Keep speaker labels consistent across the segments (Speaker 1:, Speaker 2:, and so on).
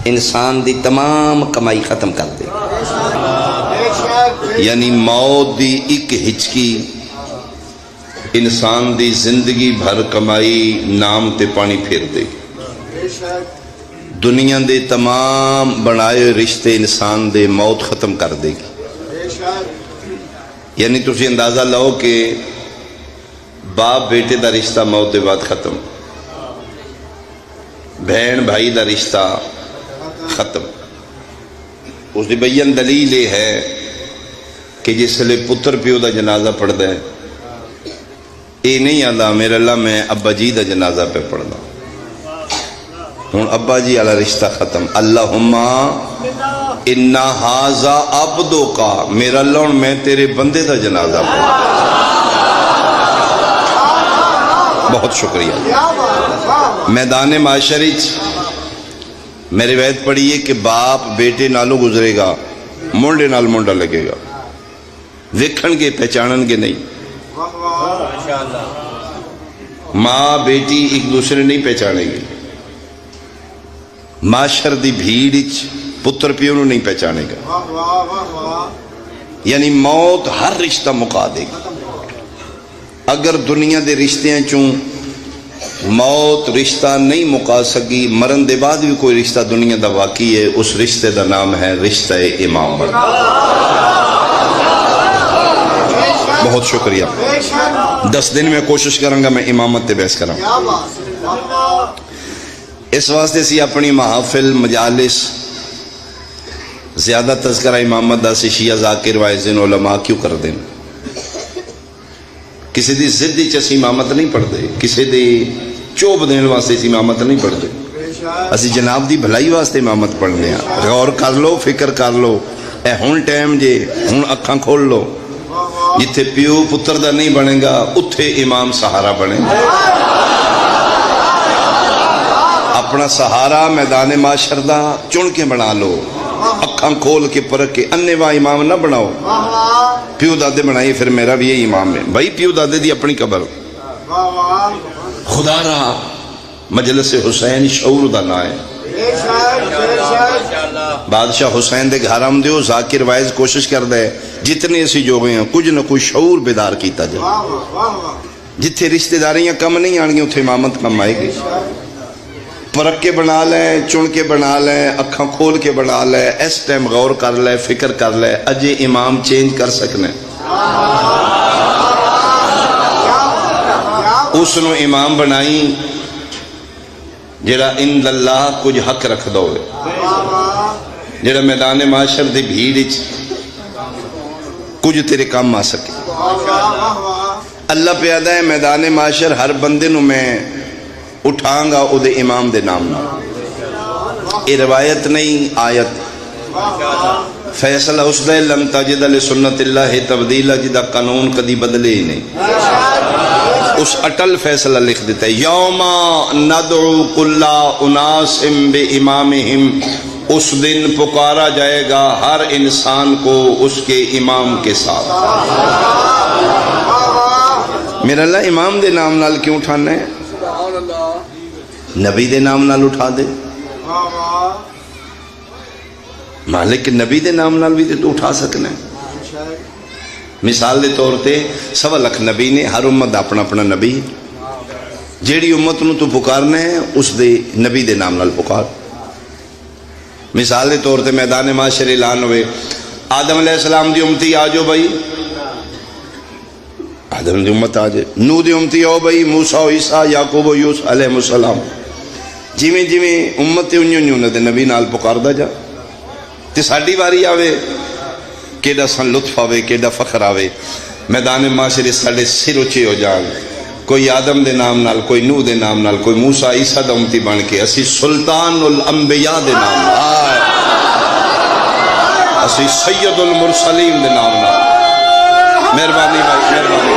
Speaker 1: انسان دی تمام کمائی ختم کر دے. یعنی موت دی ایک ہچکی انسان دی زندگی بھر کمائی نام تے پانی پھیر دے. دنیا دے تمام بنائے رشتے انسان دے موت ختم کر دے گی. یعنی تسی اندازہ لو کہ باپ بیٹے دا رشتہ موت دے بعد ختم، بہن بھائی دا رشتہ ختم. اس دی بیان دلیل یہ ہے کہ جس لئے پتر پیو دا جنازہ پڑھ دے اے نہیں آدھا میرے اللہ میں ابا جی دا جنازہ پہ پڑھ دا. ہون ابا جی علی رشتہ ختم. اللہم انا ہازا عبدو کا، میرا اللہ میں تیرے بندے دا جنازہ پڑھ. بہت شکریہ. میدان معاشری میرے روایت پڑھیے کہ باپ بیٹے نالوں گزرے گا، منڈے نال منڈا لگے گا، ویکھن گے پہچانن گے نہیں. ماں بیٹی ایک دوسرے نہیں پہچانے گی. معاشر دی بھیڑ پتر پیو نو نہیں پہچانے گا. یعنی موت ہر رشتہ مکا دے گی. اگر دنیا دے رشتیاں چوں موت رشتہ نہیں مکا سکی، مرن دے بعد بھی کوئی رشتہ دنیا دا واقعی ہے، اس رشتے دا نام ہے رشتہ امام. بہت شکریہ. 10 دن میں کوشش کروں گا میں امامت تے بحث کراں. اس واسطے سی اپنی محافل مجالس زیادہ تذکرہ امامت دا سی شیعہ ذاکر وائزین علماء کیوں کر دیں؟ کسی دی ضد چ امامت نہیں پڑھ دے، کسی دی چوب دین واسطے امامت نہیں پڑھ دے. اسی جناب دی بھلائی واسطے امامت پڑھنے ہیں. غور کر لو، فکر کر لو. اے ہن ٹائم جے، ہن اکھاں کھول لو. جتھے پیو پتر دا نہیں بنے گا اتھے امام سہارا بنے گا. اپنا سہارا میدان معاشر دا چن کے بنا لو، اکھاں کھول کے پرکھ کے. انے وا امام نہ بناؤ. پیو دادے بنائی پھر میرا بھی یہی امام ہے بھائی. پیو دادے دی اپنی قبر. خدا را مجلس حسین شعور دا نا ہے. بادشاہ حسین دے گھر ہم دیو ذاکر وائز کوشش کر دے جتنے اسی جو گئے ہیں کچھ نہ کچھ شعور بیدار کیتا جائے. جتھے رشتہ داریاں کم نہیں آنگی اتھے امامت کم آئے گی. پرکھ کے بنا لیں، چن کے بنا لیں، اکھاں کھول کے بنا لیں. اس ٹائم غور کر لیں، فکر کر لیں. اجے امام چینج کر سکنے. اس نو امام بنائی جڑا ان اللہ کچھ حق رکھ دو، جڑا میدان معاشر دی بھیڑ کچھ تیرے کام آ سکے. اللہ پیادہ ہے میدان معاشر ہر بندے نو میں اٹھاں گا او دے امام دے نام نہ. یہ روایت نہیں آیت. فیصلہ اس دے لم تجد لسنت اللہ تبدیلا جدا قانون کدی بدلے ہی نہیں. اس اٹل فیصلہ لکھ دیتا ہے یوم ندعو کل اناس بے امامہم. اس دن پکارا جائے گا ہر انسان کو اس کے امام کے ساتھ. میرا اللہ امام دے نام نال کیوں اٹھانا ہے؟ نبی دے نام نال اٹھا دے. مالک نبی دے نام نال بھی تو اٹھا سکنا ہے. مثال دے طور تے 1.25 لاکھ نبی نے، ہر امت اپنا اپنا نبی. جیڑی امت نو تو پکارنا ہے اس دے نبی دے نام نال پکار. مثال دے طور تے میدان معاشر اعلان ہوئے آدم علیہ السلام دی امتی آجو بھائی، آدم دی امت آجے. نو دی امتی آؤ بھائی، موسیٰ و عیسیٰ یعقوب و یوسف علیہ السلام. جویں جویں امت انہوں دے نبی نال پکار دا جا. تے ساڈی واری آوے کیڑا سن لطف آوے، کیڑا فخر آوے. میدان معاشر ساڈے سر اچے ہو جان. کوئی آدم دے نام نال، کوئی نوح دے نام نال، کوئی موسیٰ عیسیٰ دا امتی بن کے اسی سلطان الانبیاء دے نام نال، اسی سید المرسلین دے نام نال. مہربانی بھائی مہربانی.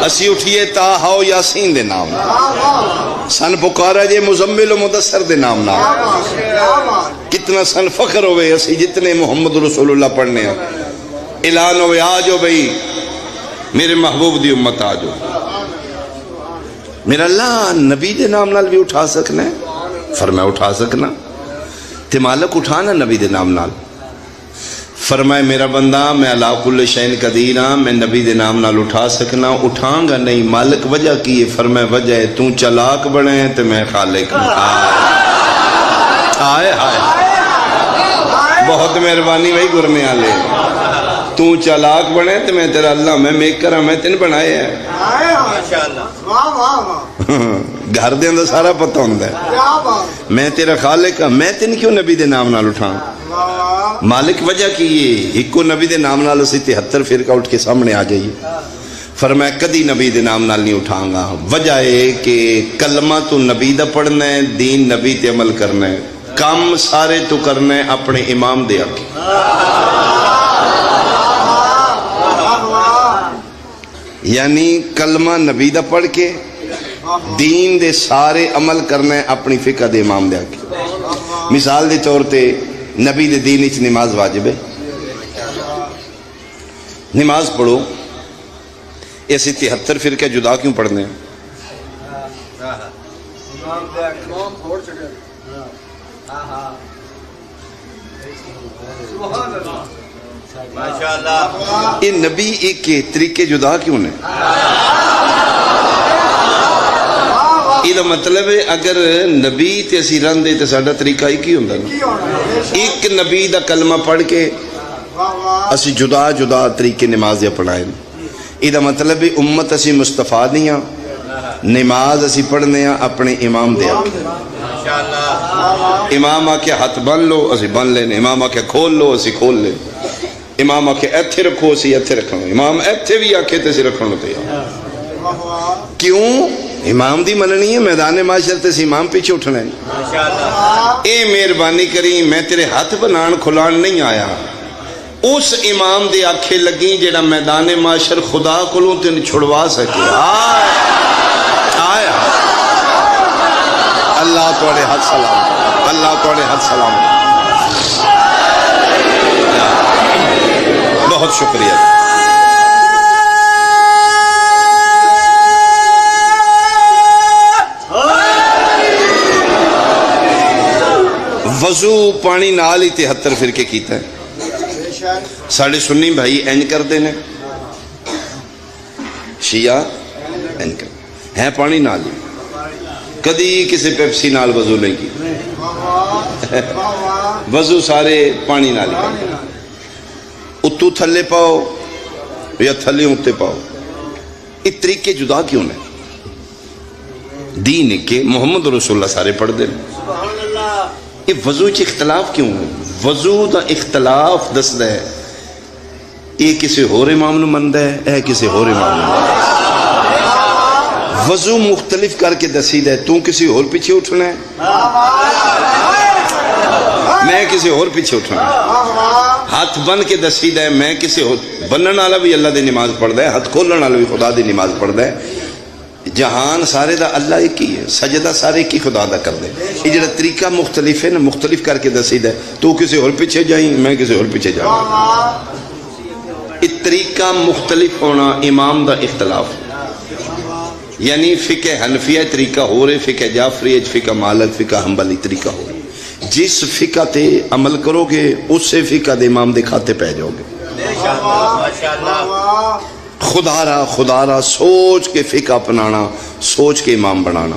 Speaker 1: اسی اٹھیے طٰہٰ و یاسین دے نام نال. سن پکارا جے مزمل و مدثر دے نام نال. کتنا سن فخر ہوئے اسی جتنے محمد رسول اللہ پڑھنے ہیں. اعلان ہوئے آجو بھئی میرے محبوب دی امت آجو. میرا اللہ نبی دے نام نال بھی اٹھا سکنا ہے. فرمایا اٹھا سکنا. تے مالک اٹھانا نبی دے نام نال. فرمائے میرا بندہ میں علا کل شین قدیر ہاں، میں نبی دے نام نال اٹھا سکنا، اٹھاں گا نہیں. مالک وجہ کی ہے؟ فرمائے وجہ ہے تو چلاک بنے تے میں خالق ہوں. آئے ہائے بہت مہربانی بھائی گرنے والے. تو چلاک بنے تے میں تیرا اللہ، میں میکر ہاں، میں تین بنائے ہیں. گھر دے اندر سارا پتہ ہوندہ ہے میں تیرا خالق ہاں، میں تین کیوں نبی دے نام نال اٹھاں؟ مالک وجہ کی یہ ایک کو نبی دے نام نال اسی 73 فرقہ اٹھ کے سامنے آ جائیے. فرمایا کدی نبی دے نام نال نہیں اٹھاں گا. وجہ ہے کہ کلمہ تو نبی دا پڑھنا ہے، دین نبی تے عمل کرنا ہے، کام سارے تو کرنا ہے اپنے امام دے آگے. یعنی کلمہ نبی دا پڑھ کے دین دے سارے عمل کرنا ہے اپنی فقہ دے امام دے آگے. مثال دے طور تے نبی دے دین اچ نماز واجب ہے، نماز پڑھو. ایسی 73 فرقہ جدا کیوں پڑھنے ہیں؟ یہ نبی ایک کے طریقے جدا کیوں نے؟ یہ مطلب ہے اگر نبی تے اسی رن دے تے ساڈا طریقہ ایک ہی ہوندا نا. ایک نبی دا کلمہ پڑھ کے اسی جدا جدا طریقے نماز یا پڑھائیں. یہ مطلب ہے امت اسی مصطفیٰ دیاں، نماز اسی پڑھنے ہیں اپنے امام دے آکے. امام آکے ہاتھ بن لو اسی بن لینے، امام آکے کھول لو اسی کھول لیں، امام آکے ایتھے رکھو اسی ایتھے رکھو، امام ایتھے بھی آکے تے اسی رکھن لو تیار. کیوں؟ امام دی مننی ہے، میدان معاشر تے امام پیچھے اٹھنا ہے. اے مہربانی کری میں تیرے ہاتھ بنان کھلان نہیں آیا، اس امام دے آنکھیں لگیں جیڑا میدان معاشر خدا کولوں تین چھڑوا سکے. آئے اللہ توڑے حد سلام، اللہ توڑے حد سلام. بہت شکریہ. وضو پانی نال ہی 73 فرقے کیتا ہے. ساڑھے سنی بھائی اینج کر دینے، شیعہ اینج کر ہیں پانی نال ہی، کدی کسی پیپسی نال وضو نہیں کی. وضو سارے پانی نال ہی، اتو تھلے پاؤ یا تھلے اتے پاؤ. یہ طریقے جدا کیوں نے؟ دین کے محمد رسول اللہ سارے پڑھ دے. یہ وضو چ اختلاف کیوں ہے؟ وضو دا اختلاف دسدا ہے یہ کسی اور امام نو مندا ہے، اے کسی اور امام نو. وضو مختلف کر کے دسیدا ہے، تو کسی اور پیچھے اٹھنا ہے، میں کسی اور پیچھے اٹھنا ہے. ہاتھ بن کے دسیدا ہے، میں کسی اور. بنن والا بھی اللہ دی نماز پڑھدا ہے، ہاتھ کھولن والا بھی خدا دی نماز پڑھدا ہے. جہان سارے دا اللہ ایک ہی ہے، سجدہ سارے ایک ہی خدا دا کر دے. یہ جڑا طریقہ مختلف ہے نا، مختلف کر کے دسیدا ہے، تو کسی اور پیچھے جائیں، میں کسی اور پیچھے جاؤں. یہ طریقہ مختلف ہونا امام دا اختلاف. یعنی فقہ حنفیہ طریقہ ہو رہے، فقہ جعفری، فقہ مالک، فقہ حنبلی طریقہ ہو رہے. جس فقہ تے عمل کرو گے اس سے فقہ دے امام دے کھاتے پہ جاؤ گے. خدا را سوچ کے فقہ اپنانا، سوچ کے امام بنانا.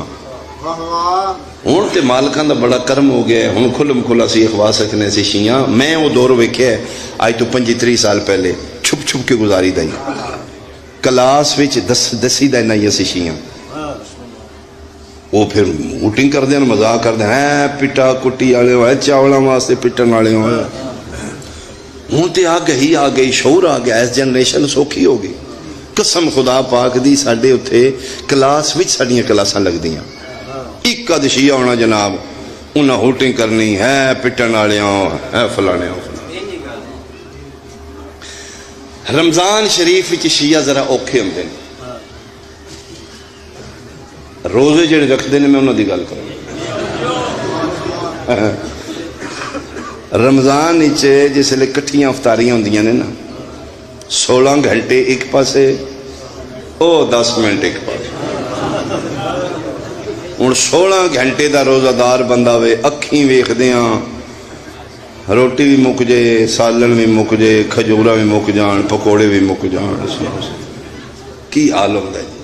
Speaker 1: ہوں تے مالکان دا بڑا کرم ہو گیا ہے، ہوں کھلم کھلا سی اخوا سکنے سی شیعہ. میں وہ دور ویکھیا ہے آج تو 25-30 سال پہلے، چھپ چھپ کے گزاری دائی کلاس وچ دسی دا نہیں اسی شیعہ. وہ پھر موٹنگ کر دیں، مذاق کر دیں، پٹا کٹی والے ہوئے، چاولاں واسطے پٹن والے ہوئے. ہوں تے آ گئی شعور آ گیا، اس جنریشن سوکھی ہو گئی. قسم خدا پاک دی ساڈے اتھے کلاس وچ ساڈیاں کلاساں لگدیاں. ایک اد شیعہ ہونا جناب، انہاں ہوٹنگ کرنی ہے، پٹن والے ہے فلانے. رمضان شریف وچ شیعہ ذرا اوکھے ہوندے نے. روزے جڑے رکھتے ہیں میں انہوں دی گل کروں. رمضان جس لئے کٹھیاں افطاریاں ہوندیاں نے نا، 16 گھنٹے ایک پاسے، او 10 منٹ ایک پاسے. ہوں 16 گھنٹے دا روزہ دار بندہ وے، اکھیں ویکھ دیاں روٹی بھی مک جائے، سالن بھی مک جائے، کھجورا بھی مک جان، پکوڑے بھی مک جان، کی حال ہوتا ہے جی؟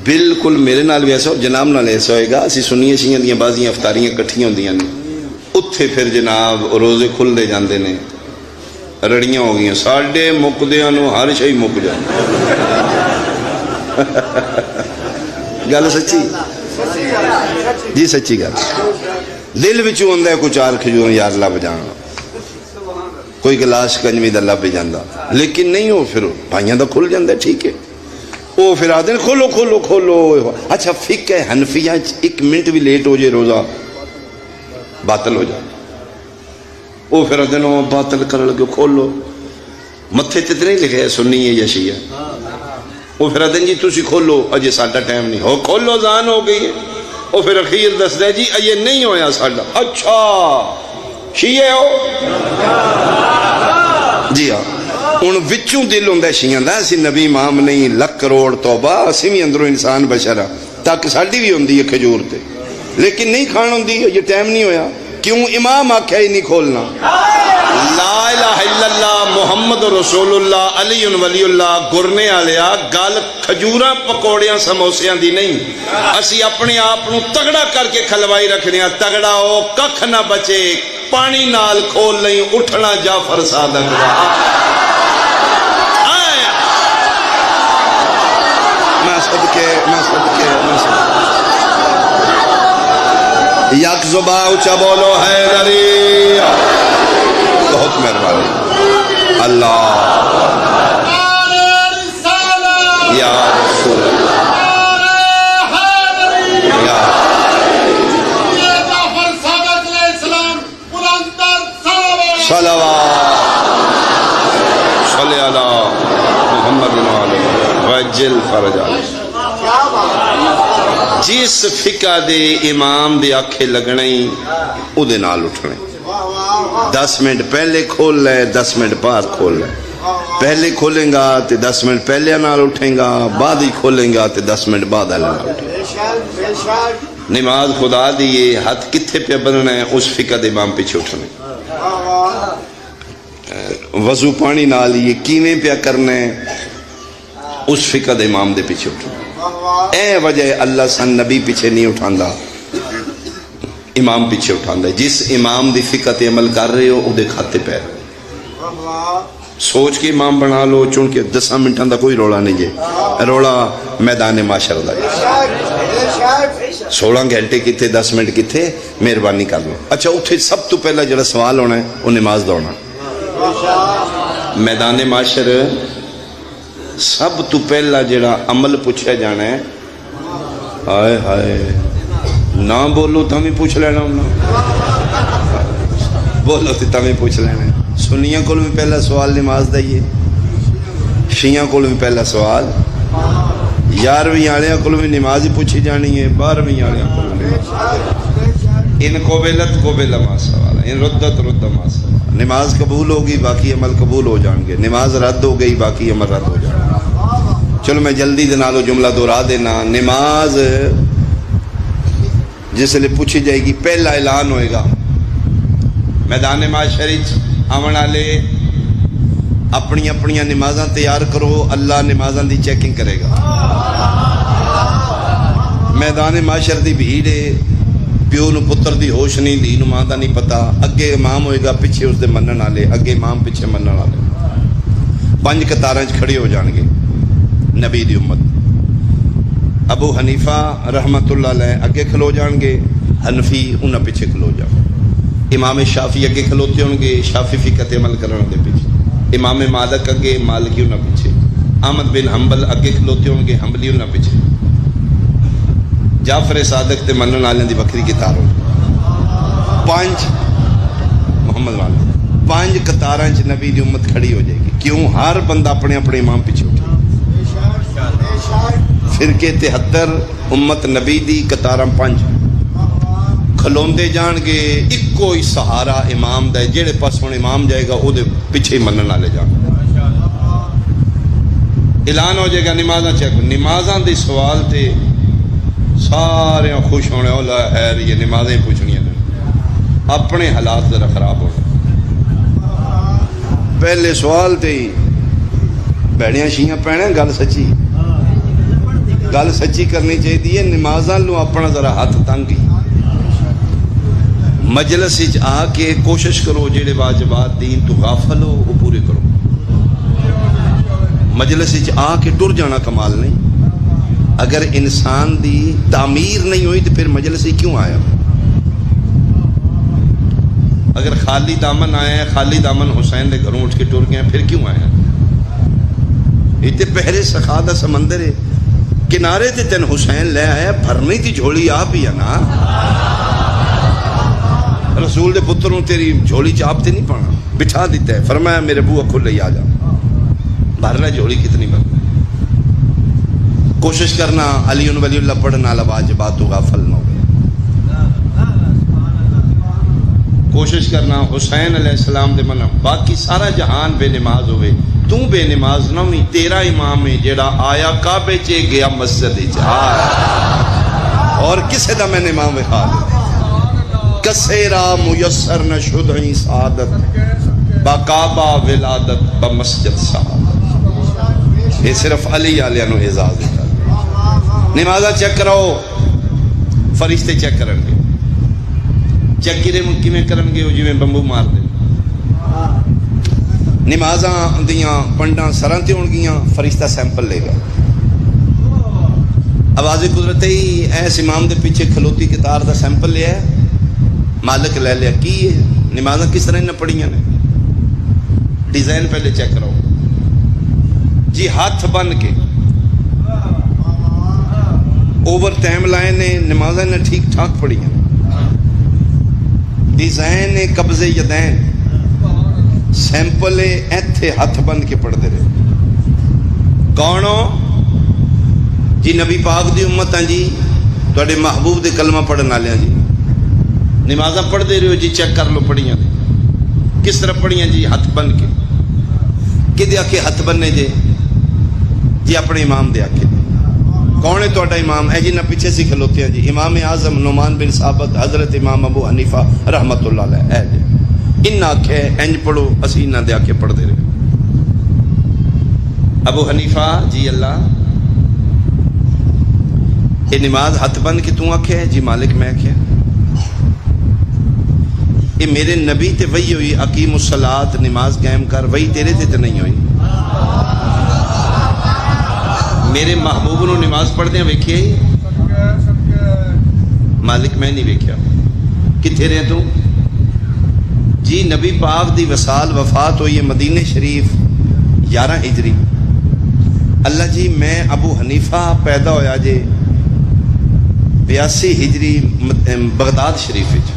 Speaker 1: بالکل میرے نال بھی ایسا اور جناب نال ایسا ہوئے گا. اسی سنیے شیئں دیاں بازیاں افطاریاں کٹھیاں ہوندیاں نے، اتھے پھر جناب روزے کھلدے جاندے نے، رڑیاں ہو گئیاں ساڈے مکدیاں نو ہر شئی مک جائے. گل سچی جی، سچی گل. دل وچوں ہوندا ہے کوئی چار کھجور یار لب جان، کوئی گلاس کنجوی دا لب جاندا، لیکن نہیں ہو پھر بھائیاں دا کھل جاندا ہے. ٹھیک ہے، وہ پھر آدھے کھولو کھولو کھولو. اچھا فقہ حنفیہ ایک منٹ بھی لیٹ ہو جائے روزہ باطل ہو جائے. وہ پھر آدھے باطل کر لگے کھولو، متھے تے نہیں لکھے سنی ہے یا شیعہ. وہ پھر آدھے جی تسی کھولو، اجے ساڈا ٹائم نہیں ہو، کھولو زان ہو گئی ہے. وہ پھر اخیر دس دے جی یہ نہیں ہویا ساڈا. اچھا شیعہ ہو جی ہاں. ہوں وچوں دل ہوندا شیعہ دا، اسی نبی امام نہیں، لکھ کروڑ توبہ، اسی بھی اندروں انسان بشرا، تک ساڈی بھی ہوندی ہے کھجور تے، لیکن نہیں کھان ہوندی. یہ ٹائم نہیں ہویا. کیوں؟ امام آکھیا ہی نہیں کھولنا. لا الہ الا اللہ محمد رسول اللہ علی ولی اللہ گرنے آلیا. گل کھجوراں پکوڑیاں سموسیاں دی نہیں. اسی اپنے آپ نو تگڑا کر کے کھلوائی رکھنے ہیں. تگڑا ہو ککھ نہ بچے، پانی نال کھول لیں اٹھنا جعفر صادق دا. میں صدقے یک زباں اونچا بولو حیدری. بہت مہربانی اللہ یا رسول یا صلوات صلی اللہ محمد وجل فرجا. جس فقہ دے امام دے آکھے لگنے او دے نال اٹھنے. 10 منٹ پہلے کھول لے، 10 منٹ بعد کھول لے. پہلے کھولیں گا تے 10 منٹ پہلے نال اٹھیں گا، بعد ہی کھولیں گا تے 10 منٹ بعد نال اٹھیں. نماز خدا دیئے ہاتھ کتھے پہ بننا ہے؟ اس فقہ دے امام پیچھے اٹھنے. وضو پانی نال یہ کیویں پیا کرنا ہے؟ اس فقہ دے امام دے پیچھے اٹھنے. اے وجہ اللہ سن نبی پیچھے نہیں اٹھاندا، امام پیچھے اٹھاندا ہے. جس امام دی فقہ تے عمل کر رہے ہو او دے کھاتے پہ سوچ کے امام بنا لو. چونکہ 10 منٹاں دا کوئی رولا نہیں جے، رولا میدان معاشر دا. 16 گھنٹے کتھے، 10 منٹ کتھے، مہربانی کر لو. اچھا اتھے سب تو پہلا جڑا سوال ہونا ہے وہ نماز دا ہونا. میدان معاشر سب تو پہلا جڑا عمل پوچھا جانا ہے، ہائے ہائے نہ بولو تو ہمیں پوچھ لینا ہوں، بولو تو ہمیں پوچھ لینا. سنیاں کو بھی پہلا سوال نماز دائیے، شیعہ کو بھی پہلا سوال، 11ویں آلیاں کو بھی نماز ہی پوچھی جانی ہے، 12ویں آلیاں کو بھی نماز. ان قبلت قبل ما سوال، ان ردت رد ما سوال. نماز قبول ہوگی باقی عمل قبول ہو جائیں گے، نماز رد ہو گئی باقی عمل رد ہو جائیں گے. چلو میں جلدی دے نالو جملہ دہرا دینا. نماز جس لئے پوچھی جائے گی پہلا اعلان ہوئے گا میدان معاشر آمن والے اپنی اپنی نمازاں تیار کرو، اللہ نمازاں دی چیکنگ کرے گا. میدان معاشر دی بھیڑ ہے، پیو نو پتر دی ہوش نہیں، دی نو ماں دا نہیں پتا. اگے امام ہوئے گا، پیچھے اس دے منن والے، اگے امام پیچھے منن والے. 5 قطاراں کھڑے ہو جان گے نبی دی امت. ابو حنیفہ رحمت اللہ علیہ اگے کھلو جان گے، حنفی انہاں پیچھے کھلو جان گے. امام شافعی اگے کھلوتے ہوں گے، شافعی فقہ تے عمل کرن دے پیچھے. امام مالک اگے، مالکی انہاں پیچھے. احمد بن حنبل اگے کھلوتے ہوں گے، حنبلی انہاں پیچھے. جعفر صادق تے منن والے دی بکری قطار ہو. 5 محمد والے 5 قطاراں چ نبی دی امت کھڑی ہو جائے گی. کیوں؟ ہر بندہ اپنے اپنے امام پیچھے اٹھے. فرقے 73 امت نبی دی قطاراں 5 کھلوندے جان گے. ایکو ہی سہارا امام دا، جیڑے پاس ہن امام جائے گا او دے پیچھے ہی منن والے جان. اعلان ہو جائے گا نمازاں چیک. نمازاں دی سوال تے سارے خوش ہونے والا ہے، یہ نمازیں پوچھنی ہیں. اپنے حالات ذرا خراب ہو. پہلے سوال تے ہی بھڑیاں شیاں پینا. گل سچی کرنی چاہیے. نمازاں لو اپنا ذرا ہاتھ تنگ. مجلس آ کے کوشش کرو جڑے واجبات دین تو غافل ہو وہ پورے کرو. مجلس آ کے ٹر جانا کمال نہیں. اگر انسان دی تعمیر نہیں ہوئی تو پھر مجلس کیوں آیا؟ اگر خالی دامن آیا ہے، خالی دامن حسین دے گھروں اٹھ کے ٹر گیا پھر کیوں آیا؟ اتنے پہرے سخا دا سمندر ہے، کنارے تے تین حسین لے آیا، بھرنی تھی جھولی آپ ہی ہے نا. رسول دے پتروں تیری جھولی چاپ تے نہیں پانا، بٹھا دیتا ہے. فرمایا میرے بو کھل لے آ جا، بھرنا جھولی کتنی بھر. کوشش کرنا علی ولی اللہ پڑھنا والا واجبات تو غافل نہ ہو. کوشش کرنا حسین علیہ السلام دے منع. باقی سارا جہان بے نماز ہوئے، تو بے نماز نہ ہوئی. تیرا امام ہے جیڑا آیا کعبے چ گیا مسجد اور کسے دا میں امام وکھا دے. کسیرا میسر نہ شدھیں سعادت با کعبہ ولادت با مسجد سعادت. یہ صرف علی علیہ نو اعزاز ہے. نمازہ چیک کراؤ، فرشتے چیک کرن گے. چیک کیویں کرن گے؟ جویں بمبو مار دے. نمازاں دیاں پنڈاں سراں تے ہون گیاں، فرشتہ سیمپل لے گا. آواز قدرت ہی ایس امام دے پیچھے کھلوتی کتار دا سیمپل لیا ہے، مالک لے لیا. کی ہے نمازاں کس طرح نہ پڑھیاں نے؟ ڈیزائن پہلے چیک کراؤ جی. ہاتھ بن کے اوور ٹائم لائے نے، نمازیں نے ٹھیک ٹھاک پڑھی ہیں. ڈیزائن قبضے یدین سیمپل ایتھے ہاتھ بن کے پڑھ دے رہے. کونو جی؟ نبی پاک دی امت ہیں جی، تواڈے محبوب دے کلمہ پڑھن والے جی. نمازاں پڑھ دے رہے ہو جی، چیک کر لو پڑھیاں نے کس طرح پڑھیاں جی. ہاتھ بن کے. کدے آکھے ہاتھ بننے جی؟ اپنے امام دے آکھے. کون ہے تہاڈا امام؟ اے جی نہ پیچھے سی کھلوتے ہیں جی. امام اعظم نعمان بن ثابت، حضرت امام ابو حنیفہ رحمت اللہ علیہ. اے جی ان آکھے انج پڑھو، اسی نہ دے آکھے پڑھ دے رہے. ابو حنیفہ جی اللہ یہ نماز ہاتھ بن کے تو آکھے جی مالک میں آکھے یہ میرے نبی تے وہی ہوئی اقیم الصلاۃ نماز قائم کر، وہی تیرے تے نہیں ہوئی. میرے محبوب نو نماز پڑھ دیں ویکھے مالک میں نہیں ویکھیا. کتھے رہے تو جی؟ نبی پاک دی وصال وفات ہوئی ہے مدینہ شریف 11 ہجری. اللہ جی میں ابو حنیفہ پیدا ہویا جے 82 ہجری بغداد شریف وچ.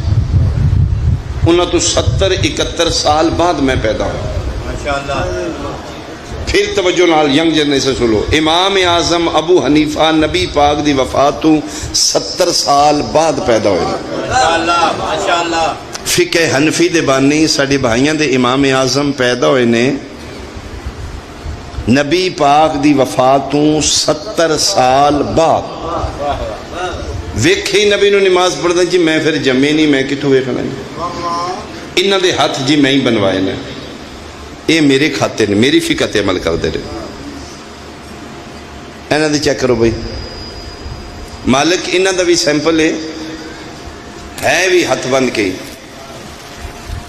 Speaker 1: انہاں تو 70-71 سال بعد میں پیدا ہوا. ماشاءاللہ. پھر توجہ نال ینگ جنریشن سنو. امام اعظم ابو حنیفہ نبی پاک دی وفات تو 70 سال بعد پیدا ہوئے. ماشاءاللہ ماشاءاللہ. فقہ حنفی دے بانی ساڈے بھائیاں دے امام اعظم پیدا ہوئے نے نبی پاک دی وفات تو 70 سال بعد. ویکھے نبی نو نماز پڑھدا جی میں پھر جمے نہیں، میں کتوں ویکھنا. انہاں دے ہاتھ جی میں ہی بنوائے نے. یہ میرے کھاتے نے، میری فقہ تے عمل کر دے رہے. انہاں دے چیک کرو بھائی. مالک انہاں دا بھی سیمپل ہے بھی ہاتھ بند کے،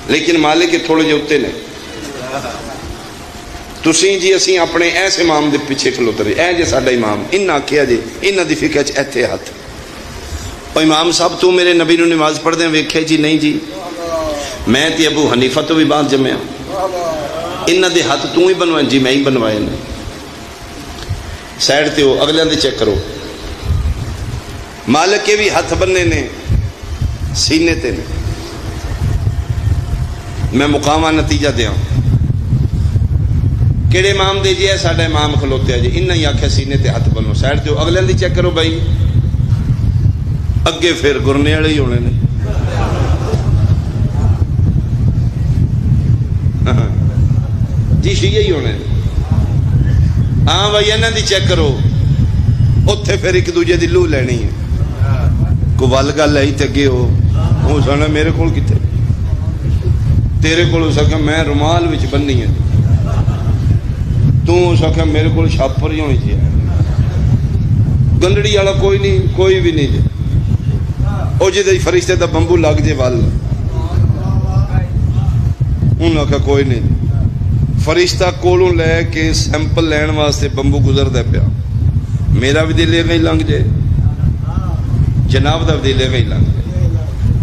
Speaker 1: لیکن مالک کے تھوڑے جے اتے نے. تسی جی اسی اپنے ایسے امام دے پیچھے کھلوتے رہے. اے جے ساڈا امام انہاں آکھیا جی انہاں دی فقہ چ ایتھے ہاتھ. او امام صاحب تو میرے نبی نو نماز پڑھ دیں ویکھے جی؟ نہیں جی میں تے ابو حنیفہ تو بھی بعد جمیا. انہاں دے ہاتھ تو ہی بنوائے جی؟ میں ہی بنوائے نے. سائڈ تے ہو اگلے دے چیک کرو. مالک کے بھی ہاتھ بننے نے سینے تے نے. میں مقامہ نتیجہ دیاں کیڑے امام دے جی؟ ہے ساڈا امام کھلوتے ہیں جی. انہاں ہی آکھیا سینے تے ہاتھ بنو. سائڈ تے ہو اگلے دے چیک کرو بھائی. اگے پھر گرنے والے ہی ہونے نے. جی شیعہ ہی ہونے. ہاں بھائی انہاں دی چیک کرو. اتھے پھر ایک دوجے دی لو لینی ہے. کو ول گل آئی تے اگے ہو سانا میرے کول کتے تیرے کو سکا میں رومال وچ بننی ہے، تو سکا میرے کو چھاپر ہی ہونی چاہیے، گنڈڑی والا کوئی نہیں، کوئی بھی نہیں جی، وہ جی فرشتے دا بمبو لگ جے وال، انہوں نے کہا کوئی نہیں، فرشتہ کولوں لے کے سیمپل لین واسطے بمبو گزر دے پیا، میرا بھی دل گئی لنگ جائے، جناب دا بھی دل گئی لنگ جائے۔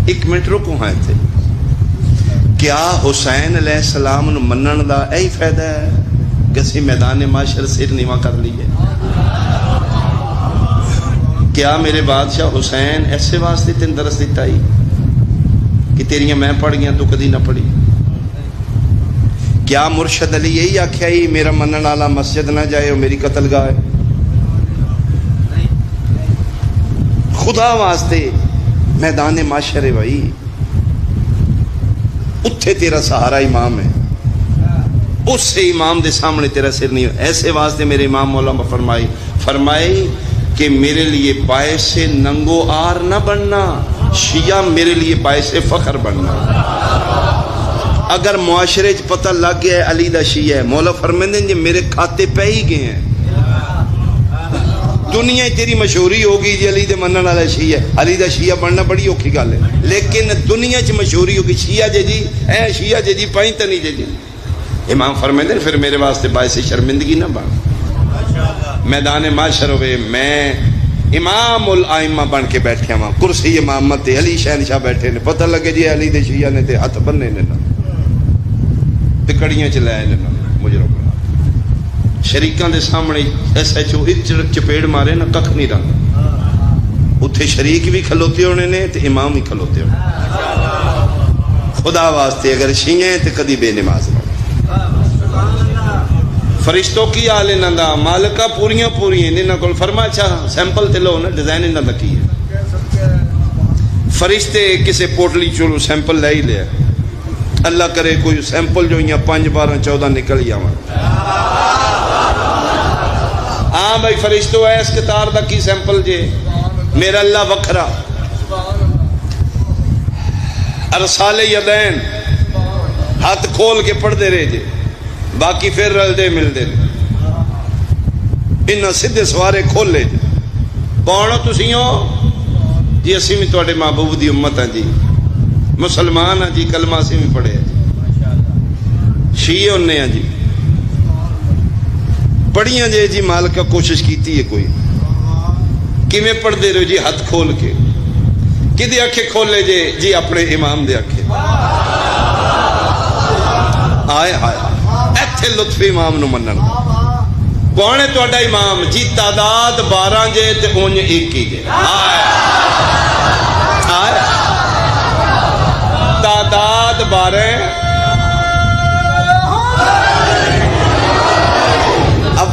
Speaker 1: ایک منٹ رکو ہاں تھے، کیا حسین علیہ السلام نو منن دا ایہی فائدہ ہے کہ اسی میدان معاشر سر نیواں کر لیے؟ کیا میرے بادشاہ حسین ایسے واسطے تین درس دیتا ہی کہ تیریاں میں پڑھ گیا تو کدی نہ پڑھی؟ کیا مرشد علی یہی آکھیا ہی میرا منن والا مسجد نہ جائے اور میری قتل گاہ ہے؟ خدا واسطے میدان معاشر ہے بھائی، اتھے تیرا سہارا امام ہے، اس سے امام دے سامنے تیرا سر نہیں ہے۔ ایسے واسطے میرے امام مولانا فرمائی کہ میرے لیے باعث ننگو آر نہ بننا، شیعہ میرے لیے باعث فخر بننا۔ اگر معاشرے پتہ لگ گیا ہے علی دا شیعہ ہے، مولا فرمائیں جی میرے کھاتے پہ ہی گئے ہیں، دنیا تیری مشہوری ہوگی جی علی دے منن والا شیعہ ہے، علی دا شیعہ بننا بڑی اوکھی گل ہے، لیکن دنیا چ مشہوری ہوگی شیعہ جی اے شیعہ جی پائیں تے نہیں جی۔ امام فرمائیں پھر میرے واسطے باعث شرمندگی نہ بن، میدان معاشر ہوئے میں امام الائمہ بن کے بیٹھے ہاں، کرسی امامت تے علی شہنشاہ بیٹھے نے، پتہ لگے جی علی دے شیعہ نے تے ہاتھ بننے نے تے کڑیاں چلائے نے مجرم شریکاں دے سامنے ایس ایچ او ایک چپیڑ مارے نا ککھ نہیں رہا، اتھے شریک بھی کھلوتے ہونے نے تے امام بھی کھلوتے ہونے۔ خدا واسطے اگر شیعہ ہیں تے کدی بے نماز نہ، فرشتوں کی آل انہاں دا مالکہ پوریاں انہاں کول فرما اچھا سیمپل تے لو نا ڈیزائن انہاں دا کی ہے، فرشتے کسے پوٹلی چولو سیمپل لے ہی لیا، اللہ کرے کوئی سیمپل جو یہاں 5 12 14 نکل جاواں، ہاں بھائی فرشتوں ہے اس کتار دا کی سیمپل جے، میرا اللہ وکھرا، ارسال یدین ہاتھ کھول کے پڑھ دے رہے جے، باقی پھر رل دے مل دے، انہاں سدھے سوارے کھول لے جے، کونو تسیوں جی اسی میں توڑے محبوب دی امت ہیں جی، مسلمان ہیں جی، کلمہ سے بھی پڑھے ہیں جی، شیعہ انہیں ہیں جی، پڑھیاں جے جی مالکہ کوشش کیتی ہے کوئی کیویں پڑھ دے رہے جی ہاتھ کھول کے، کدی آنکھیں کھول لے جی اپنے امام دے آنکھیں، آئے ہائے ایتھے لطف امام نو منن، کون ہے تہاڈا امام جی؟ تعداد 12 جے تے اونج ایک ہی جے، آئے تعداد 12،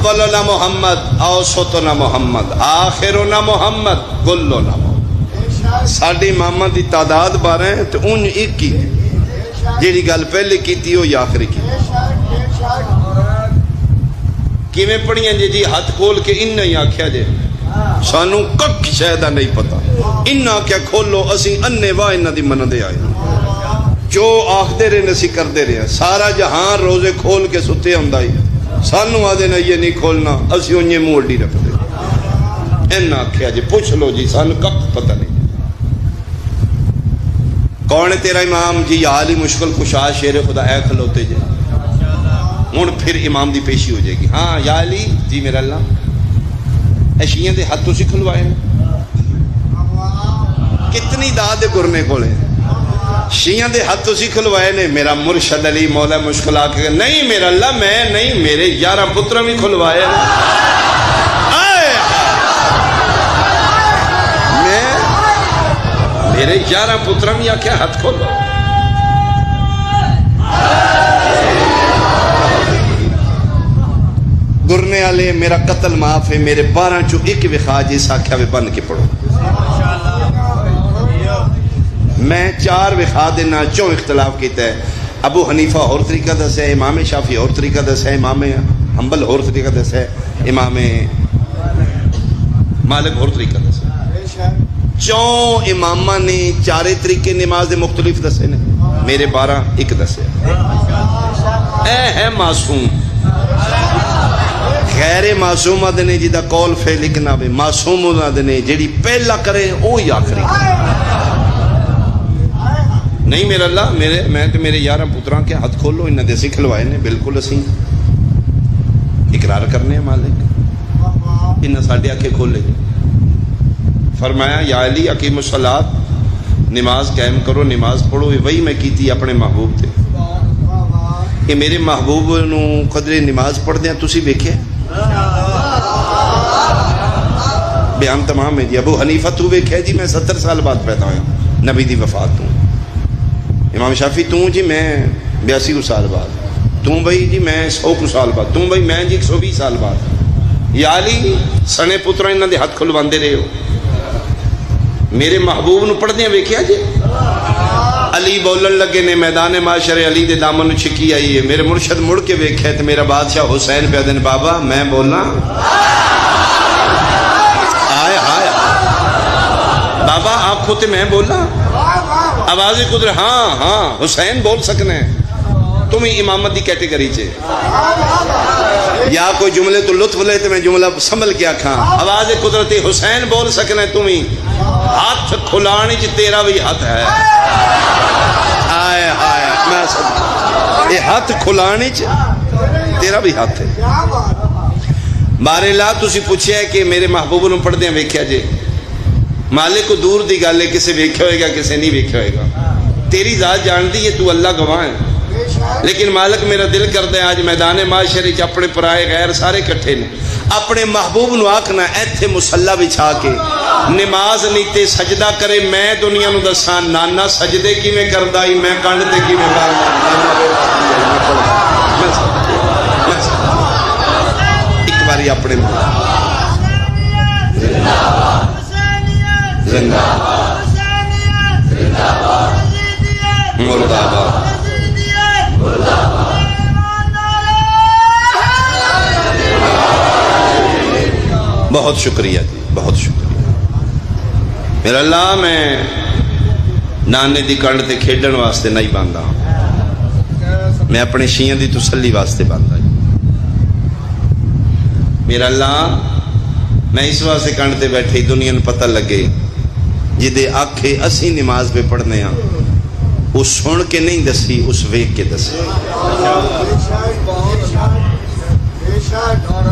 Speaker 1: اولنا محمد، اوسطنا محمد، آخرنا محمد، کلنا محمد۔ ساڑی امامہ دی تعداد 12 ہے تو ان ایک کی ہے، جیڑی گل پہلے کی تھی وہ آخری کی کیویں پڑھیاں جی ہاتھ کھول کے انہاں ہی آکھیا جے، سانو کک شاید نہیں پتا، انہاں آکھیا کھولو اسی انے واہ انہاں دی من دے آئے، جو آخدے رہے نسی کردے رہے، سارا جہاں روزے کھول کے ستے ہوندا ہی، سانو آدھے نا یہ نہیں کھولنا، اسی انہیں منہ اڈی رکھ دے، انہاں آکھیا جی پوچھ لو جی سانو کک پتہ نہیں، کون ہے تیرا امام جی؟ یا علی مشکل کشا شیر خدا اے کھلوتے جے، ہن پھر امام دی پیشی ہو جائے گی، ہاں یا علی جی میرا اللہ، اے شیعہ دے ہاتھ تو سی کھلوائے، کتنی داد گرنے کھولے، شیعہ دے ہاتھ تو سی کھلوائے نے، میرا مرشد علی مولا مشکل آکے نہیں میرا اللہ میں نہیں، میرے 11 پترہ بھی کھلوائے نے، میرے 11 پترہ بھی آکے ہاتھ کھلوائے، گرنے والے میرا قتل معاف ہے، میرے 12 چو ایک وخا جی ساکھیا وے بن کے پڑھو، میں 4 وخا دینا 4 اختلاف کیتا ہے، ابو حنیفہ اور طریقہ دس ہے، امام شافعی اور طریقہ دس ہے، امام حنبل اور طریقہ دس ہے، امام مالک اور طریقہ دس ہے، چوں امامہ نے چارے طریقے نماز دے مختلف دسے نے، میرے 12 ایک دسے. اے ہے معصوم. غیر معصوم آدھے نے جدا قول فعل ایک نہ ہوئے، معصوم آدھے نے جیڑی پہلا کرے وہی آخری نہیں. میرا اللہ میں تو میرے 11 پتراں کے ہاتھ کھولو، انہاں دے سکھلوائے نے، بالکل اسی اقرار کرنے ہیں مالک، انہاں ساڈے آنکھیں کھولے. فرمایا یا علی اقیم الصلاۃ، نماز قائم کرو، نماز پڑھو. وہی میں کیتی اپنے محبوب تے. کہ میرے محبوب نو قدرے نماز پڑھ دیا تسی ویکھیا؟ بیان تمام ہے جی. ابو حنیفہ تو ویکھیا جی میں 70 سال بعد پیدا ہوا نبی دی وفات تو. امام شافعی تو جی میں 82 سال بعد. تم بھائی جی میں 100 سال بعد. تم بھائی میں جی 120 سال بعد. یا علی سنے پترا انہاں دے ہاتھ کھلواندے رہے ہو. میرے محبوب نو پڑھ دیا ویکھیا جی؟ علی بولن لگے نے میدان معاشر علی دے دامن نو چھکی آئی ہے. میرے مرشد مڑ کے ویکھے تے میرا بادشاہ حسین پہ دن بابا میں بولنا آئے ہائے بابا آنکھوں تے میں بولنا آوازی قدر ہاں ہاں حسین بول سکنے. تم ہی امامت دی کیٹیگری چے یا کوئی جملے تو لطف لے تے میں جملہ سنبھل کے آکھاں. آواز قدرتی حسین بول سکنے. تم ہی ہاتھ کھلانی چ تیرا بھی ہاتھ ہے. آئے ہائے میں سب یہ ہاتھ کھلانی چ تیرا بھی ہاتھ ہے. بارے لا تسی پوچھیا ہے کہ میرے محبوب نو پڑھ دیا ویکھیا جے؟ مالک کو دور دی گل ہے، کسے ویکھیا ہوئے گا کسے نہیں ویکھیا ہوئے گا. تیری ذات جانتی ہے، تو اللہ گواہ ہے. لیکن مالک میرا دل کرتا ہے آج میدان معاشر وچ اپنے پرائے غیر سارے کٹھے نے، اپنے محبوب نو آکھنا ایتھے مصلا بچھا کے نماز نہیں تے سجدہ کرے. میں دنیا نو دساں نانا سجدے کیویں کردا ائی، میں کنڈ تے کیویں ایک باری اپنے زندہ مرد آباد. بہت شکریہ جی، بہت شکریہ. میرا اللہ میں نانے دی کنڈ تے کھیڈن واسطے نہیں باندھا، میں اپنے شیعہ دی تسلی واسطے باندھا. میرا اللہ میں اس واسطے کنڈ تے بیٹھے دنیا نو پتہ لگے جدے آکھے اسی نماز پہ پڑھنے ہاں اس سن کے نہیں دسی، اس ویکھ کے دسی.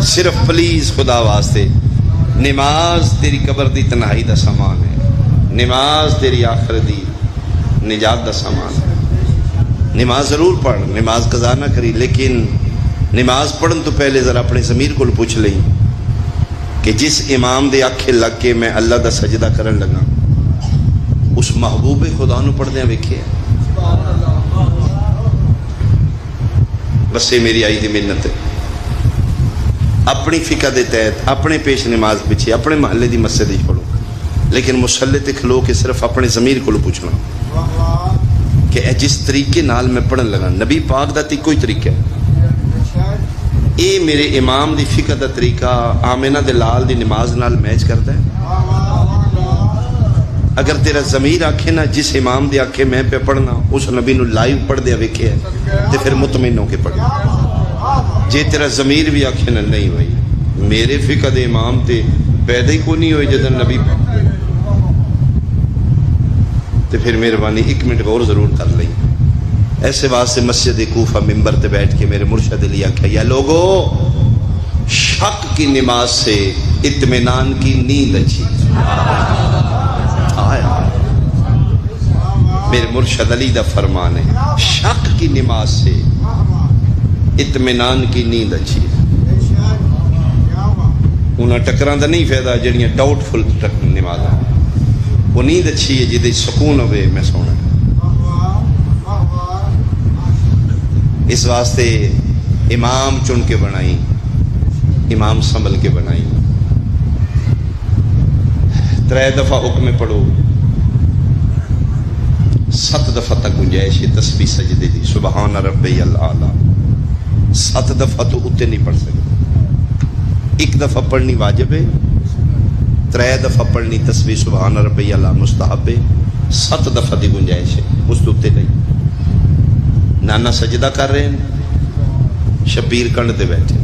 Speaker 1: صرف پلیز خدا واسطے نماز تیری قبر دی تنہائی دا سامان ہے، نماز تیری آخر دی نجات دا سامان ہے. نماز ضرور پڑھ، نماز قضا نہ کری، لیکن نماز پڑھن تو پہلے ذرا اپنے ضمیر کو پوچھ لیں کہ جس امام دے آنکھیں لگ کے میں اللہ دا سجدہ کرن لگا اس محبوب خدا نو پڑھ دیا ویکھے. بس یہ میری آئی دی منت ہے. اپنی فقہ دے تحت اپنے پیش نماز پیچھے اپنے محلے دی مسجد ہی پڑھو، لیکن مصلے تے کھلو کے صرف اپنے ضمیر کو پوچھنا کہ اے جس طریقے نال میں پڑھن لگا نبی پاک دا کوئی طریقہ ہے، اے میرے امام دی فقہ دا طریقہ آمنہ دے لال دی نماز نال میچ کرتا ہے. اگر تیرا ضمیر آکھے نا جس امام دی آکھے میں پہ پڑھنا اس نبی نو لائیو پڑھ دیا ویکھے ہے تے پھر مطمئن ہو کے پڑھنا. جے تیرا ضمیر بھی آکھے نا نہیں بھائی میرے فقہ دے امام تے پیدا ہی کوئی نہیں ہوئے جدن نبی، تے پھر مہربانی 1 منٹ غور ضرور کر لیں. ایسے واسطے مسجد کوفہ ممبر تے بیٹھ کے میرے مرشد علی آکھا یا لوگو شک کی نماز سے اطمینان کی نیند اچھی. میرے مرشد علی دا فرمان ہے شک کی نماز سے اطمینان کی نیند اچھی ہے. انہاں ٹکران دا نہیں فائدہ جڑیاں ڈاؤٹ فل نماز ہے، وہ نیند اچھی ہے جدے سکون ہوئے میں سونا. اس واسطے امام چن کے بنائی، امام سنبھل کے بنائی. 3 دفعہ حکم پڑھو، 7 دفعہ تک گنجائش ہے تسبیح سجدے دی سبحان ربی الاعلی. 7 دفعہ تو اتنے نہیں پڑھ سکتے. 1 دفعہ پڑھنی واجب ہے، 3 دفعہ پڑھنی تسبیح سبحان ربی اللہ مستحب 7 دفعہ دی گنجائش ہے اس تو اتنے نہیں. نانا سجدہ کر رہے ہیں, شبیر کنڈ دے بیٹھے,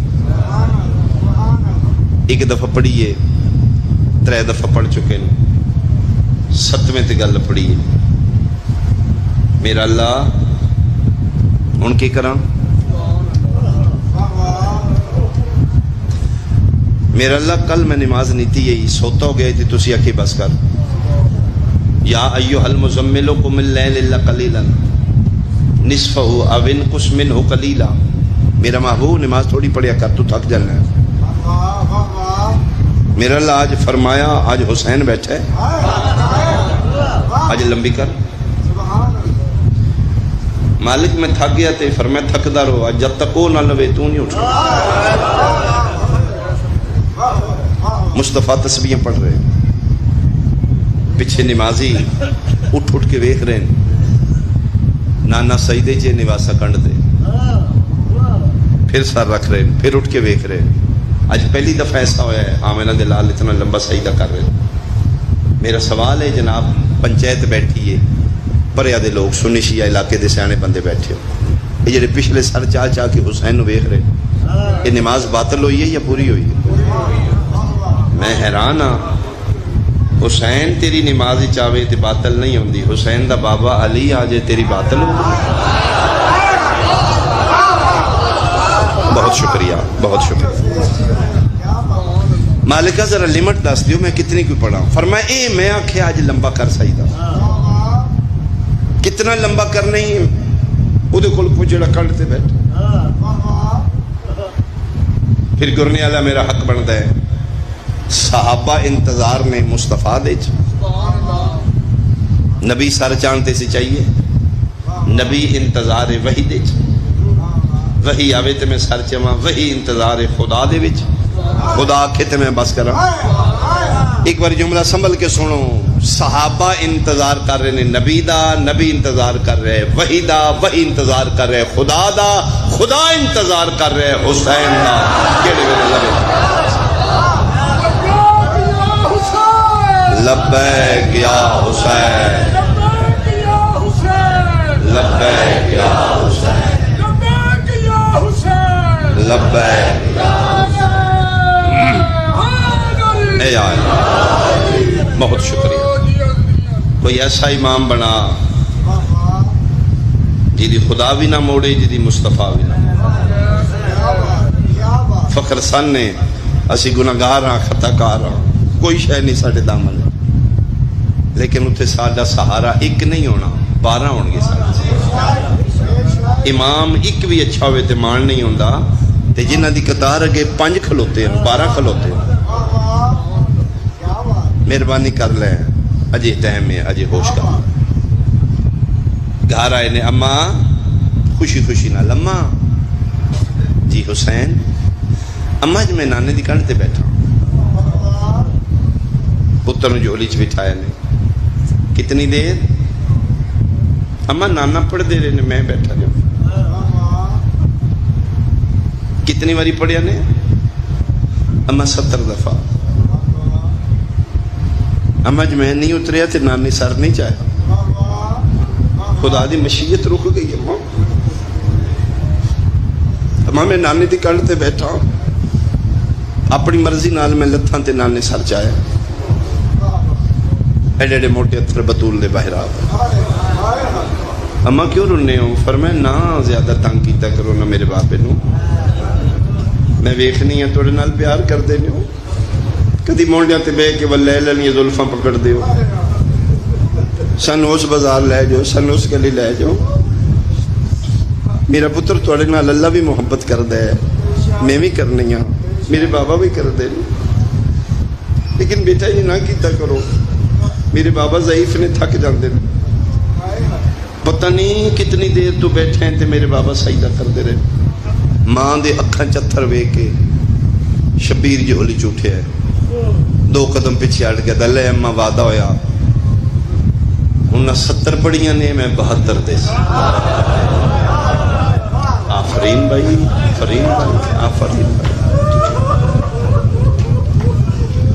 Speaker 1: 1 دفعہ پڑھیے 3 دفعہ پڑھ چکے ہیں, 7ویں تے گل پڑھیے میرا اللہ ہن کی کراں, میرا اللہ کل میں نماز نہیں تھی یہی سوتا ہو گیا تھی تسی آکھے بس کر یا ایھا المزمل قم اللیل الا قلیلا نصفہ او انقص منہ قلیلا. میرا محبوب نماز تھوڑی پڑھیا کر تو تھک جانا ہے. میرا اللہ آج فرمایا آج حسین بیٹھا ہے آج لمبی کر. مالک میں تھک گیا تے فرمایا تھکدا رہو آج جب تک وہ نہ لوے تو نہیں اٹھا. مصطفیٰ تسبیحیں پڑھ رہے پیچھے نمازی اٹھ اٹھ کے ویکھ رہے ہیں, نانا سجدے چ نواسا کنڈ دے پھر سر رکھ رہے ہیں, پھر اٹھ کے ویکھ رہے ہیں. آج پہلی دفعہ ایسا ہوا ہے آمنہ دلال اتنا لمبا سجدہ کر رہے ہیں. میرا سوال ہے جناب پنچایت بیٹھی ہے پریا دے لوگ سنی شیعہ علاقے دے سیانے بندے بیٹھے ہو, یہ جڑے پچھلے سر چاہ چاہ کے حسین نو ویکھ رہے, یہ نماز باطل ہوئی ہے یا پوری ہوئی ہے؟ میں حیران ہاں. حسین تیری نماز چاہے تے باطل نہیں ہوندی, حسین دا بابا علی آ جائے تیری باطل ہو. بہت شکریہ بہت شکریہ. مالکہ ذرا لمٹ دس دیو میں کتنی کوئی پڑھا. فرمایا اے میں آکھیا آج لمبا کر سجدہ, کتنا لمبا کرنا ہی وہ کول کو جڑا کنڈ تے بیٹھا. پھر گرنے والا میرا حق بنتا ہے صحابہ انتظار میں مصطفیٰ دے نبی سر چاندتے سے چاہیے, نبی انتظار وحی دے وحی آوے تے میں سر چواں, وحی انتظار خدا دے وچ, خدا آکھے تے میں بس کرا. ایک بار جملہ سنبھل کے سنو, صحابہ انتظار کر رہے ہیں نبی دا, نبی انتظار کر رہے وحی دا, وحی انتظار کر رہے خدا دا, خدا انتظار کر رہے حسین دا. کیڑے ویلے لگے لبیک یا حسین, لبیک یا حسین, لبیک یا حسین. اے آئے بہت شکریہ. کوئی ایسا امام بنا جی خدا بھی نہ موڑے, جی مصطفیٰ بھی نہ موڑے. فخر سن نے اسی گناہگار ہاں, خطا کار ہاں, کوئی شے نہیں ساڈے دامن, لیکن اتنے ساڈا سہارا ایک نہیں ہونا 12 ہون گے سارے. امام ایک بھی اچھا ہوئے تے مان نہیں ہوندا, تے جنہ دی قطار اگے 5 کھلوتے ہیں 12 کھلوتے ہیں. مہربانی کر لیں اجے ٹائم ہے, اجے ہوش کر. گھر آئے نے اماں خوشی خوشی نال اماں جی حسین, اماں جی میں نانے دی کنڈ تے بیٹھا, پتر نو جھولی چ بٹھایا نے. کتنی دیر اماں نانا پڑھ دے رہے نے, میں بیٹھا جو. کتنی باری پڑھیا نے اماں 70 دفعہ. اماں جی میں نہیں اتریا تے نانی سر نہیں چاہیا, خدا دی مشیت رک گئی. اماں میں نانی دی کنڈ تے بیٹھا, اپنی مرضی نال میں لتھاں تے نانے سر چاہیا. ایڈے ایڈے موٹے اتھر بطول دے باہر آ. اماں کیوں رونے ہو؟ فرمایا نہ زیادہ تنگ کیتا کرو نہ میرے باپے نو, میں ویکھنی ہاں تھوڑے نال پیار کر دینے ہو, کدی مونڈیاں تے بے کے ولے لنی زلفاں پکڑ دیو, سن اس بازار لے جاؤ, سن اس گلی لے جاؤ. میرا پتر تھوڑے نال اللہ بھی محبت کر دے, میں بھی کرنی ہاں, میرے بابا بھی کر دے, لیکن بیٹا یہ نہ کیتا کرو. میرے بابا ضعیف نے, تھک جاندے نے, پتہ نہیں کتنی دیر تو بیٹھے ہیں تے میرے بابا سجدہ کر دے رہے. ماں دے اکھاں چتھر ویکھ کے شبیر جھولی چوٹھے ہے, 2 قدم پیچھے ہٹ گیا. دلے اماں وعدہ ہویا انہاں 70 پڑھیاں نے, میں 72 دے سی. آفرین بھائی, آفرین بھائی, آفرین بھائی.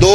Speaker 1: 2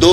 Speaker 1: 2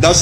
Speaker 1: 10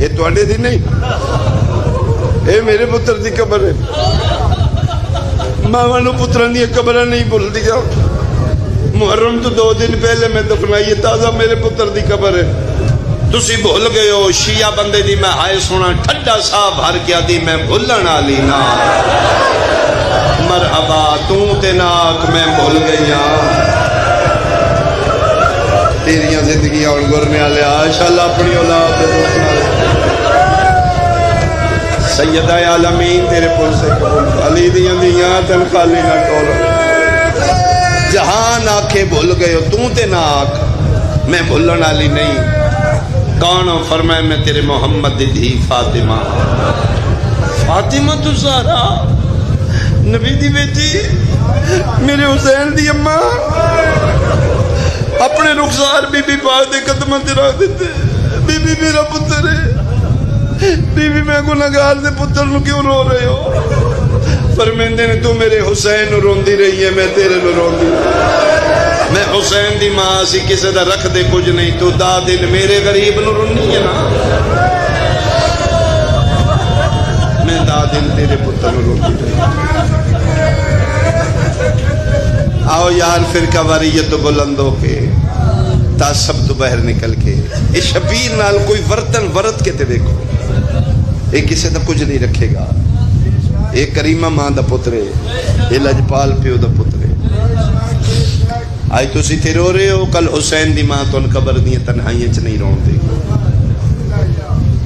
Speaker 1: یہ تواڈے دی نہیں، اے میرے پتر دی قبر ہے۔ ماواں نوں پتراں دی قبراں نہیں بھول دیا۔ محرم تو 2 دن پہلے میں دفنائی تازہ میرے پتر دی قبر ہے۔ تسی بھول گئے ہو شیعہ بندے دی میں ہائے سونا ٹھڈا صاحب ہر کیا دی میں بھولن والی نا، مرحبا تو تے ناک میں بھول گئی ہاں۔ تیریاں زندگیاں اور گرنے والے انشاءاللہ اپنی اولاد دے دوستاں سیدہ عالمین تیرے پل سے قبول علی دیاں دیاں تن خالی نہ ٹول جہان آکھے بھول گئے ہو تو تے نہ آکھ میں بھولن والی نہیں۔ کون فرمائے میں تیرے محمد دی دھی فاطمہ، فاطمہ تو زہرا نبی دی بیٹی میرے حسین دی اماں اپنے رخسار بی بی پاک دے قدموں تے رکھ دیتے۔ بی بی میرا پتر ہے، بی بی میں گناہگار دے پتر نو کیوں رو رہے ہو؟ فرمیندے نے تو میرے حسین نو روندی رہی ہے، میں تیرے نو روندی رہی۔ میں حسین دی ماں سی کسے دا رکھ دے کچھ نہیں، تو دا دن میرے غریب نو رونی ہے نا، میں دا دن تیرے پتر نو روندی رہی۔ آؤ یار فرقہ واریت تو بلند ہو کے تعصب تو باہر نکل کے اس شبیر نال کوئی ورتن ورت کے تے دیکھو، یہ کسے دا کچھ نہیں رکھے گا۔ یہ کریمہ ماں دا پترے، یہ لجپال پیو دا پترے۔ آج تسی تھے رو رہے ہو، کل حسین دی ماں تو ان قبر دی تنہائیاں چ نہیں رون دے۔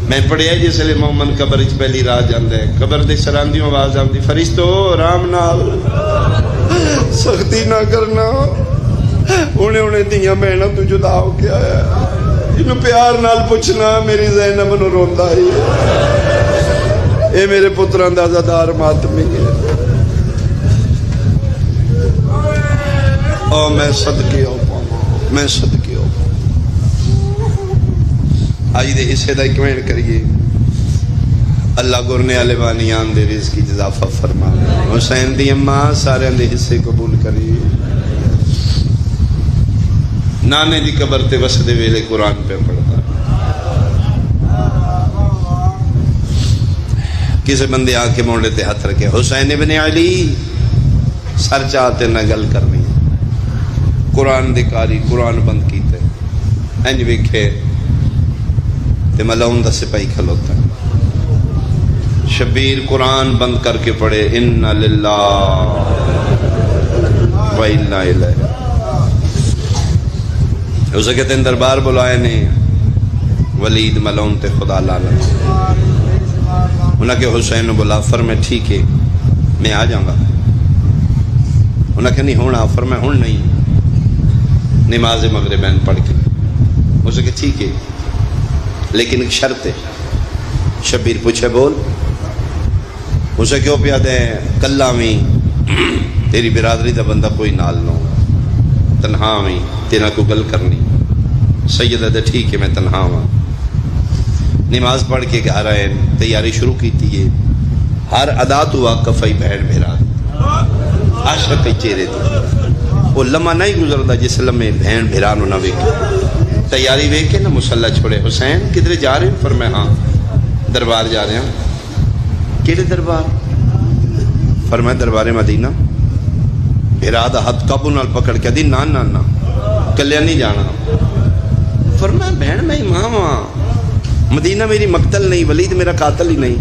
Speaker 1: میں پڑھیا جس لئے مومن قبر اچ پہلی راہ جاندے ہے، قبر دے سراندیوں آواز آمدی فرشتو رام نال سختی نہ کرنا، انہیں دیاں بہناں تو جدا ہو کے آیا، انہوں پیار نال پوچھنا میری زینب نو روندا ہی ہے، اے میرے پتران دا عزادار ماتمی ہے۔ او میں صدقے ہو پاؤں، میں صدقے ہو پاؤں۔ آج دے حصے دا ایکوین کریے، اللہ گرنے والے بانیان دے رزق کی اضافہ فرما، حسین دی اماں سارے دے حصے قبول کریے۔ نانے دی قبر تے وسدے ویلے قرآن پہ پڑھتا، کسے بندے آ کے موڑے تے ہاتھ رکھے حسین ابن علی سر چاہتے نہ گل کرنی، قرآن دی کاری قرآن بند کیتے انج ویکھے تے ملعون دا سپاہی کھلوتا ہے۔ شبیر قرآن بند کر کے پڑھے اِنَّ لِلَّهِ وَإِنَّا إِلَيْهِ۔ اسے کہتے ہیں دربار بلائے نے ولید ملعون تے خدا لعنت، انہاں کہ حسین بلا فرمائے ٹھیک ہے میں آ جاؤں گا، انہاں کہ نہیں ہونا، فرمائے ہون نہیں، نماز مغربین پڑھ کے، اسے کہ ٹھیک ہے لیکن ایک شرط ہے۔ شبیر پوچھے بول، اسے کیوں پیا دیں کلا میں تیری برادری دا بندہ کوئی نال نو، تنہا میں تیرا کو گل کرنی، سیدہ دے ٹھیک ہے میں تنہا ہوں۔ نماز پڑھ کے گھر آئے، تیاری شروع کی تھی، ہر ادا تو واقف ہی بہن بھیرا عاشق ہی چہرے تھی، وہ لمحہ نہیں گزرتا جس لمحے بہن بھیرانو نہ ویکھے، تیاری ویکھے نہ مسلح چھوڑے۔ حسین کدھر جا رہے ہیں؟ فرمائے ہاں دربار جا رہے ہیں۔ کیڑے دربار؟ فرمائے دربار مدینہ۔ بھیرا دا ہاتھ قابو نال پکڑ کے دی نا نا نا کلیا نہیں جانا۔ فرمایا بہن میں امام ہاں، مدینہ میری مقتل نہیں، ولید میرا قاتل ہی نہیں،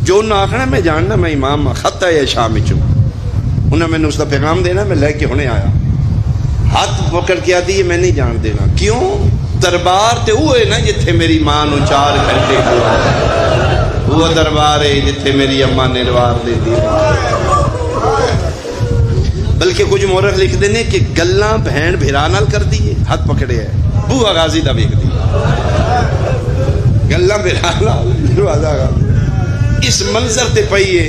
Speaker 1: جو نہ آخنا میں جاننا میں امام ہاں، خط ہے شام چوں، انہیں میں نے اس کا پیغام دینا، میں لے کے ہونے آیا۔ ہاتھ پکڑ کے آدھی میں نہیں جان دینا، کیوں؟ دربار تے ہوئے نا جتھے میری ماں نو 4 گھنٹے کھلا، وہ دربار ہے جتھے میری اماں نے روار دے دی۔ بلکہ کچھ مورخ لکھ دینے کہ گلاں بہن بھیرا نال کر دیئے، ہاتھ پکڑے ہے بوہا غازی دا بیک دی، گلاں بھیرا نال دروازہ غازی۔ اس منظر تے پئیے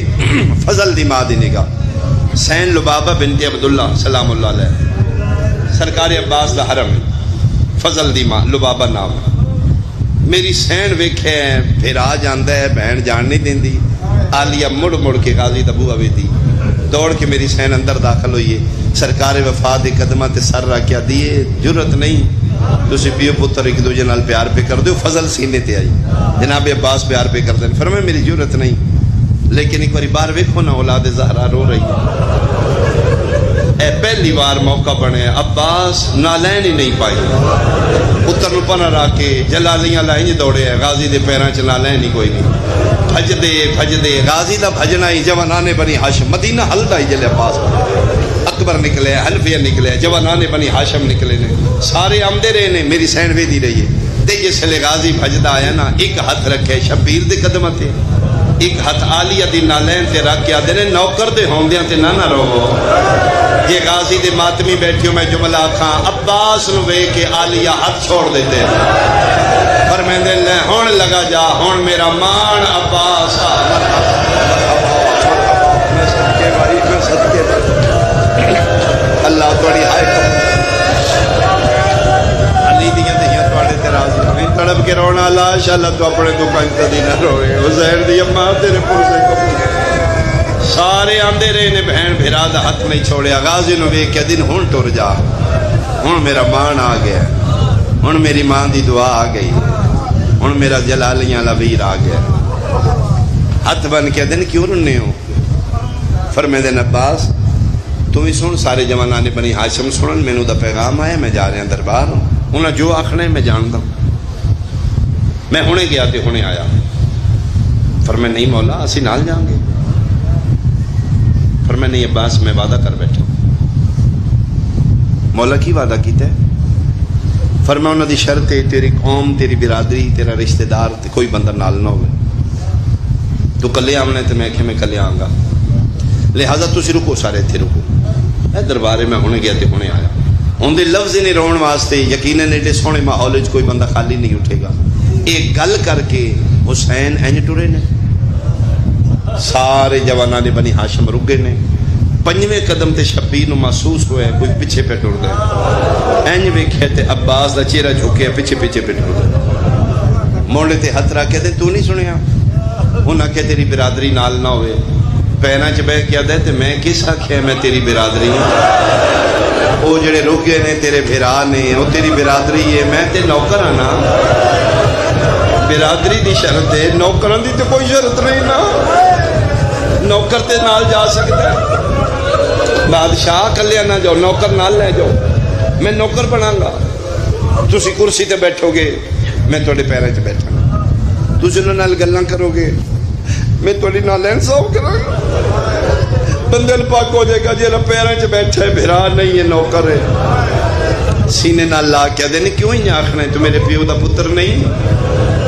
Speaker 1: فضل دی ماں دی نگاہ، سین لبابہ بنت عبداللہ سلام اللہ علیہ، سرکار عباس دا حرم، فضل دی ماں لبابہ نام، میری سین ویکھے بھیرا جاندہ ہے بہن جان نہیں دین دی، آلیہ مڑ مڑ کے غازی دا بوہا بھی دی، دوڑ کے میری سین اندر داخل ہوئیے، سرکار وفا دے قدمہ تے سر رکھیا دیئے، جرت نہیں تسی پیو پتر ایک دوجے نال پیار پہ کر دو فضل سینے تے آئی جناب عباس پیار پہ کر دیں فرمائے میری ضرورت نہیں لیکن ایک باری بار ویکھو نا اولاد زہرا رو رہی اے پہلی بار موقع بنے عباس نالین ہی نہیں پائی پتر نو پناہ را کے جلالیاں لائیں دوڑے ہیں غازی دے پیراں چ نالین ہی کوئی نہیں بھج دے غازی دا بھجنا ہی جوانانے بنی ہاشم مدینہ ہلدا ہی جلے عباس اکبر نکلے حلفیہ نکلے جوانانے بنی ہاشم نکلے نے سارے آمدے رہے نے میری سین وے دی رہی ہے تے جس لے غازی بھجدا آیا نا ایک ہاتھ رکھے شبیر دے قدمہ تے ایک ہاتھ آلیہ دی نالین تے رکھ کے آدھے نے نوکر دے ہوندیاں تے نہ رہو یہ غازی دے ماتمی بیٹھیوں میں جملہ کھاں عباس نو وے کے آلیہ ہاتھ چھوڑ دیتے پر میں دے لے ہون لگا جا ہون میرا مان عباس میں صدقے باری میں صدقے باری اللہ توڑی آئے علی دیاں دہیاں توڑے تیرازی ہمیں تڑپ کے رونا اللہ شاءاللہ تو اپنے تو کنٹدی نہ روئے حسین دی اماں تیرے پرسے قبول سارے آندے رہے نے بہن بھیرا دا ہاتھ نہیں چھوڑے غازی نو وے کیا دن ہون ٹور جا ہون میرا مان آ گیا ہون میری ماں دی دعا آ گئی ہون میرا جلالیاں لبیر آ گیا ہاتھ بن کے دن کیوں رننے ہو فرمے دن عباس تو ہی سن سارے جوانانے بنی ہاشم سنن میں نو دا پیغام آیا میں جا رہے ہیں دربار انہاں جو آخنے میں جاندا میں ہونے گیا تے ہونے آیا فرمے نہیں مولا اسی نال جائیں گے فرمے نہیں عباس میں وعدہ کر بیٹھا مولا کی وعدہ کیتا ہے فرمے انہاں دی شرط ہے تیری قوم تیری برادری تیرا رشتہ دار تے کوئی بندہ نال نہ ہوئے تو کلے آمنے تے میں کہ میں کلے آؤں گا لہذا تسی رکو سارے تھے رکو اے دربارے میں ہونے گیا تے ہونے آیا ان دے لفظ نہیں رون واسطے یقیناً ایڈے سونے ماحول کوئی بندہ خالی نہیں اٹھے گا ایک گل کر کے حسین اینج ٹرے نے سارے جواناں نے بنی ہاشم رک گئے نے پنجویں قدم تے شبیر نو محسوس ہوئے کوئی پیچھے پہ ٹر گئے اینج ویکھے تے عباس دا چہرہ جھکے پیچھے پیچھے پہ ٹر گئے موڑے تے ہتھ رکھ کے تو نہیں سنیا انہاں کہ تیری برادری نال نہ ہوئے پینا چ بہ کیا دے تے میں کس آکھیا میں تیری برادری ہوں او جڑے رکے نے تیرے بھرا نے او تیری برادری ہے میں تے نوکر ہاں نا برادری دی شرط ہے نوکران دی تو کوئی شرط نہیں نا نوکر تے نال جا سکتا ہے بادشاہ کلیا نہ جاؤ نوکر نال لے جاؤ میں نوکر بنا گا تسی کرسی تے بیٹھو گے میں توڑے پیرے تے بیٹھا گا تسی انہوں نال گلاں کرو گے میں توڑی نالین صاف کروں گا بندل پاک ہو جائے گا جی پیرے تے بیٹھا ہے بھرا نہیں ہے نوکر ہے سینے نال لا کیا دینے کیوں ہی آخنا ہے تو میرے پیو دا پتر نہیں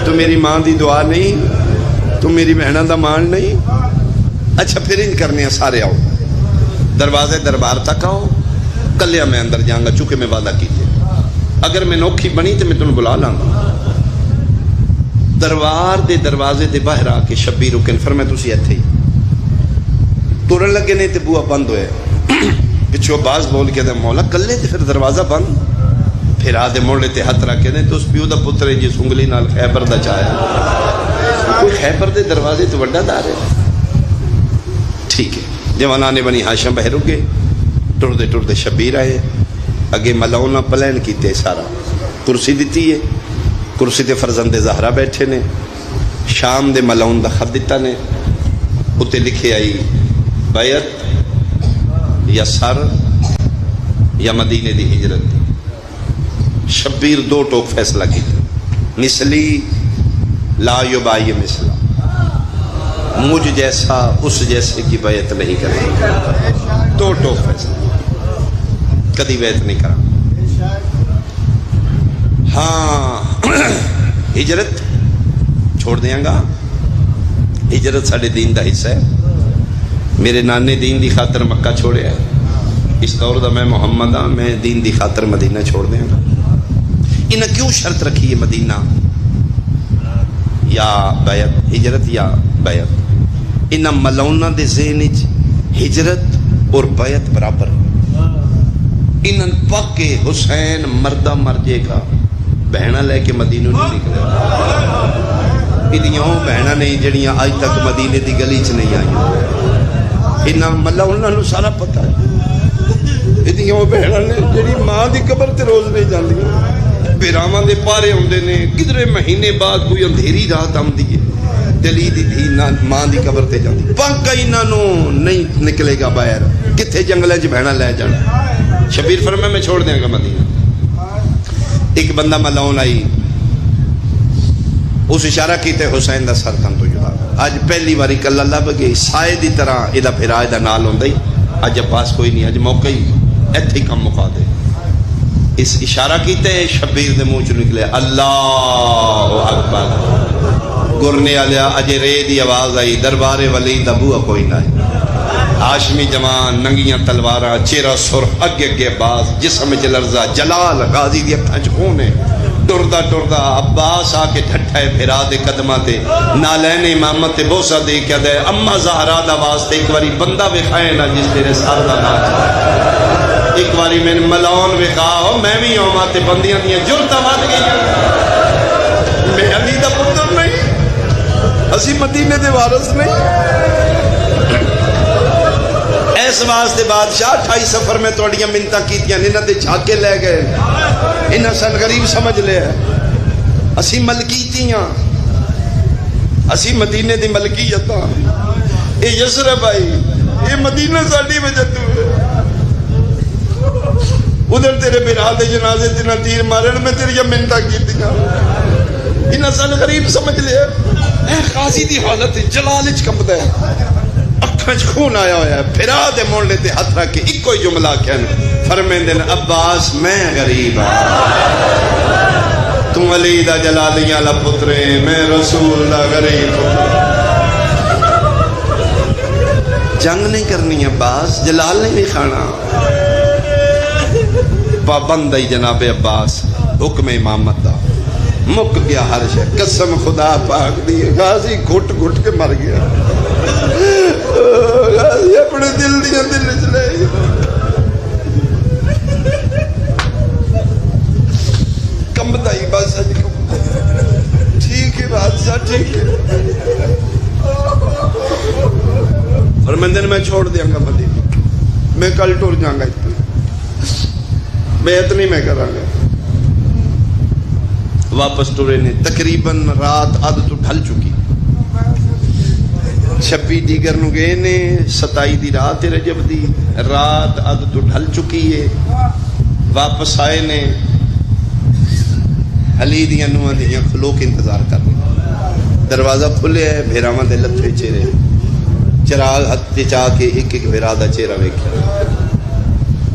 Speaker 1: تو میری ماں دی دعا نہیں تو میری بہنہ دا مان نہیں اچھا پھر ان کرنے ہیں سارے آؤ دروازے دربار تک آؤ کلیا میں اندر جاؤں گا چونکہ میں وعدہ کیجئے اگر میں نوکھی بنی تو میں تمہیں بلا لاؤں دربار دے دروازے دے باہر آ کے شبیر رکن فرمائے تسی ایتھے ہی تورن لگے نہیں تے بوا بند ہوئے پچھو باز بول کے دے مولا کلے تے پھر دروازہ بند پھر آدھے موڑے تے ہاتھ رکھے دیں تو اس پیو دا پتر ہے جی سنگلی نال خیبر دا چاہے کوئی خیبر دے دروازے تو وڈا دار ہے ٹھیک ہے جوانانے بنی ہاشم بہر گئے ٹر دے شبیر آئے اگے ملونا پلین کیتے سارا کرسی دیتی ہے کرسی تے فرزند زہرا بیٹھے نے شام دے ملون دا خط دیتا نے اتے لکھے آئی بیعت یا سر یا مدینے دی ہجرت شبیر دو ٹوک فیصلہ کی مثلی لا یبائی مثلا مجھ جیسا اس جیسے کی بیعت نہیں کرے دو ٹوک فیصلہ کدی بیعت نہیں کرا ہاں ہجرت چھوڑ دیاں گا ہجرت ساڑھے دین دا حصہ ہے میرے نانے دین دی خاطر مکہ چھوڑے ہے اس دور دا میں محمد ہاں میں دین دی خاطر مدینہ چھوڑ دیاں گا انہیں کیوں شرط رکھی ہے مدینہ یا بیعت ہجرت یا بیعت انہیں ملونہ دے ذہن ہجرت اور بیعت برابر انہیں پکے حسین مردہ مرجے کا بہنہ لے کے مدینہ نہیں نکلے انہیں بہنہ نہیں جڑیاں آج تک مدینے دی گلی چ نہیں آئی انہیں ملونہ نو سارا پتہ ہے انہیں بہنہ نے جڑی ماں دی قبر تے روز نہیں جاندی پیراواں دے پارے ہوندے نے، کدھرے مہینے بعد کوئی اندھیری رات آندی ہے، دلی دی دھی ماں دی قبر تے جاندی، پاکا انہاں نوں نہیں نکلے گا باہر، کتھے جنگلے چ بہنا لے جانا۔ شبیر فرمایا میں چھوڑ دیاں گا مدینہ۔ ایک بندہ ملاؤن آئی، اس اشارہ کیتے حسین دا سر تن تو جدا، اج پہلی واری کلا لب گئی، سائے دی طرح ایدہ پھرا ایدہ نال ہوندہ ہی، اج پاس کوئی نہیں، اج موقع ہی ایتھے کم مقا دے۔ اس اشارہ کیتے شبیر دے منہ چ نکلے اللہ اکبر، گرنے آلیا اجے رے دی آواز آئی، دربار ولی دا بوہ کوئی نہ ہے، ہاشمی جوان ننگیاں تلواراں، چہرہ سرخ، اگے اگے باز، جسم وچ لرزہ، جلال غازی دی اکھاں چ خون ہے، ٹردا ٹردا عباس آ کے ٹھٹھا ہے پھرا دے قدماں تے، نالین امامت تے بوسہ دے کے دے، اما زہرا دا واسطے ایک واری بندہ وکھائے نا جس تیرے سر دا نام چاہے، ایک واری میں ملاؤن وکھاؤ، میں بھی آواں تے بندیاں دیاں جرتاں ود گئیاں، میں علی دا پتر نہیں، اسی مدینے دے وارث نہیں۔ اس واسطے بادشاہ 28 سفر میں توڑیاں منتاں کیتیاں، انہاں دے جھاکے لے گئے، انہاں سن غریب سمجھ لے، اسی ملکیتیاں، اسی مدینے دی ملکیتاں، اے یسرب آئی، اے مدینہ ساڑی وجہ تو ہے، ادھر تیرے بھرا دے جنازے تینا تیر مارن میں تیرے منتاں کیتیاں، انہاں سن غریب سمجھ لے، اے قاضی دی حالت جلالچ کمدہ ہے، خون آیا ہوا ہے، پھرا دے مونڈے تے ہاتھ رکھ کے ایک کوئی جملہ کہن، فرمیندے نے عباس میں غریب ہوں، تم علی دا جلالیاں لا پترے، میں رسول دا غریب ہوں۔ جنگ نہیں کرنی عباس، جلال نہیں کھانا، پابند ہے جناب عباس حکم امامت دا، مک گیا ہر شے، قسم خدا پاک دی، غازی گھٹ گھٹ کے مر گیا، غازی اپنے دل دیا دل چلے کمبدائی بادشاہ جی کمبدائی، ٹھیک ہے بادشاہ ٹھیک ہے، فرمندے نے میں چھوڑ دیا گا مدینہ، میں کل ٹور جاؤں گا، بیعت نہیں میں کراں گا، واپس ٹورے نے، تقریباً رات آدھ تو ڈھل چکی، 26 دیگر نو گئے نے، 27 دی رات رجب دی، رات آدھ تو ڈھل چکی ہے، واپس آئے نے، علی دیاں نوہاں دیاں کھلو کے انتظار کر رہے، دروازہ کھلے ہے، بھیراواں دے لتھے چہرے، چراغ ہتھ چاہ کے ایک ایک بھیرا دا چہرہ ویکھیا،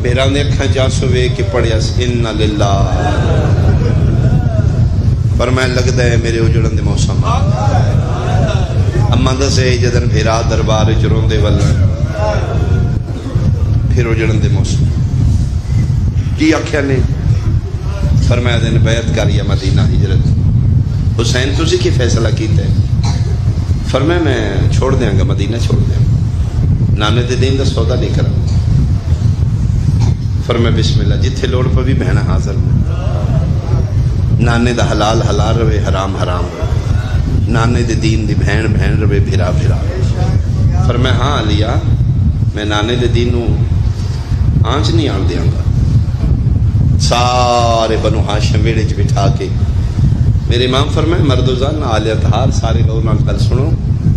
Speaker 1: بھیراں دے اکھاں چانسو ویکھ کے پڑھیا انا للہ، پر میں لگتا ہے میرے اجڑن دے موسم، اما دسے جدن بھیرا دربار وچ روندے ول، پھر اجڑن دے موسم کی آکھیا نے، فرمایا دے نے بیعت کری مدینہ ہجرت، حسین تسی کی فیصلہ کیتا ہے؟ فرمایا میں چھوڑ دیاں گا مدینہ، چھوڑ دیاں گا، نانے دے دین دا سودا نہیں کرا، فرمایا بسم اللہ، جتھے لوڑ پوی بہنا حاضر، نانے دا حلال حلال روے، حرام حرام روے، نانے دے دین دی بہن بہن روے، بھرا بھرا، فرمایا ہاں علیا میں نانے دے دین نو آنچ نہیں آن دیاں گا، سارے بنو ہاشم ویڑے چ بٹھا کے، میرے امام فرمائے مرد و زن آل اطہار سارے لوگ نال گل سنو،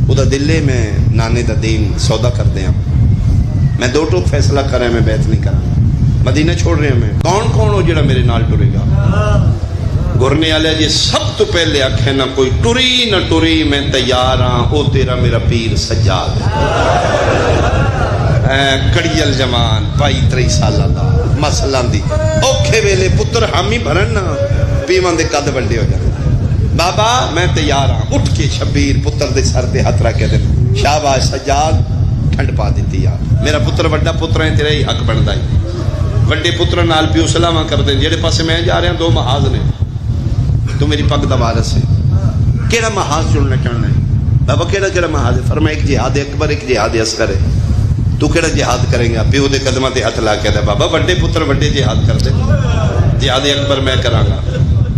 Speaker 1: او دا دلے میں نانے دا دین سودا کر دیاں، میں دو ٹوک فیصلہ کر رہا ہے، میں بیعت نہیں کراں، مدینہ چھوڑ رہے ہیں، میں کون کون ہو جڑا میرے نال ٹرے گا؟ گرنے والے جی سب تو پہلے آکھے نہ کوئی ٹری نہ ٹری، میں تیار ہاں، او تیرا میرا پیر سجاد، کڑیل جمان 22-23 سالہ دا مسئلہ دی، اوکھے ویلے پتر حامی بھرن نا پیمان دے قد بڑھے ہو جائے، بابا میں تیار ہاں، اٹھ کے شبیر پتر دے سر دے ہاتھ رکھ کے دے، شاباش سجاد، ٹھنڈ پا دیتی یار، میرا پتر وڈا پتر ہے، تیرا ہی حق بندا ہے، وڈے پتر نال پیو سلامہ کر دیں، جڑے پاسے میں جا رہا ہوں 2 محاذ نے، تو میری پگ دا وارث ہے، کیڑا محاذ چننا چاہنا ہے؟ بابا کیڑا محاذ ہے؟ فرمایا ایک جہاد اکبر ایک جہاد اصغر ہے، تو کیڑا جہاد کریں گا؟ پیو دے قدماں تے ہاتھ لا کے دے، بابا بڑے پتر بڑے جہاد کر دے، جہاد اکبر میں کراں گا،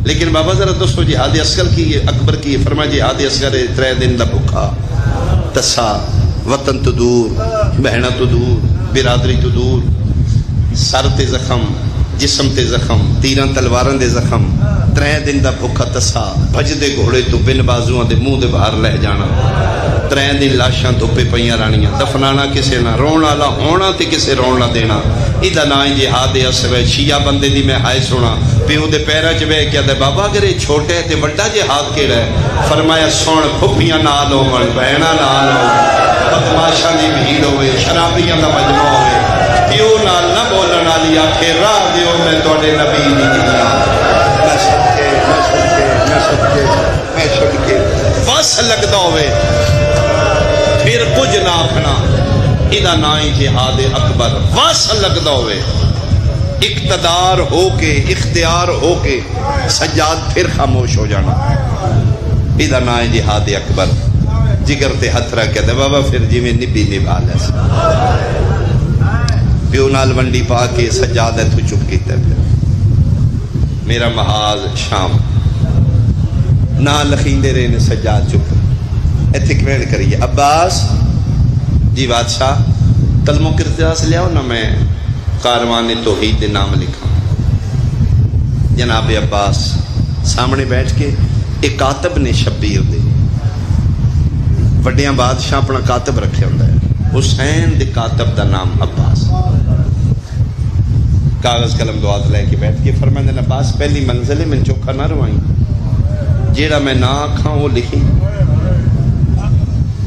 Speaker 1: لیکن بابا ذرا دوستو جہاد اصغر کی ہے، اکبر کی ہے؟ فرمایا جہاد اصغر ہے، 3 دن دا بھوکا تسا، وطن تو دور، بہنا تو دور، برادری تو دور، سر تے زخم، جسم تے زخم، تیراں تلواراں دے زخم، 3 دن دا بھوکا تسا، بھجدے گھوڑے تو بن بازوਆਂ دے منہ دے باہر لے جانا، 3 دن لاشاں دھوپے پئیاں رانیاں، دفنانا کسے نہ، رون والا ہونا تے کسے رون نہ دینا، ایدا نا جہاد اصغر۔ شیعہ بندے دی میں ہائے سنا، پیو دے پیراں چ بیٹھ کے تے بابا اگر یہ چھوٹے ہے تے بڑا جہاد کیڑا ہے؟ فرمایا سن، پھپھیاں نال ہون، بہناں نال ہون، بدماشاں دی بھیڑ ہوئے، شرابیاں دا مجمع ہوئے، پیو نال نہ بولن والی آکھے راہ دیو میں تواڈے نبی دی دنیا، میں صدقے میں صدقے میں صدقے میں صدقے بس لگدا ہوئے پھر کچھ نہ آکھنا، ایدا نا ہی جہاد اکبر۔ بس لگدا ہوئے اقتدار ہو کے، اختیار ہو کے سجاد پھر خاموش ہو جانا، ایدا نا ہے جہاد اکبر۔ جگر تے ہتھ رکھ کے بابا پھر جی میں نبی نبھا لے پیو نال ونڈی پا کے سجاد ہے تو چپ کیتا پھر میرا محاذ شام نہ لکھیندے رہے نے سجاد چپ ایتھے کمیڑ کریے عباس جی بادشاہ کلمہ کرتاس لے آؤ نا میں کاروان توحید دے نام لکھا۔ جناب عباس سامنے بیٹھ کے ایک کاتب نے شبیر دے وڈیاں بادشاہ اپنا کاتب رکھے ہوندہ ہے، حسین دے کاتب دا نام عباس، کاغذ قلم دعات لے کے بیٹھ کے فرمائے دے عباس پہلی منزل میں چوکھا نہ روائیں، جیڑا میں نہ آکھاں وہ لکھی۔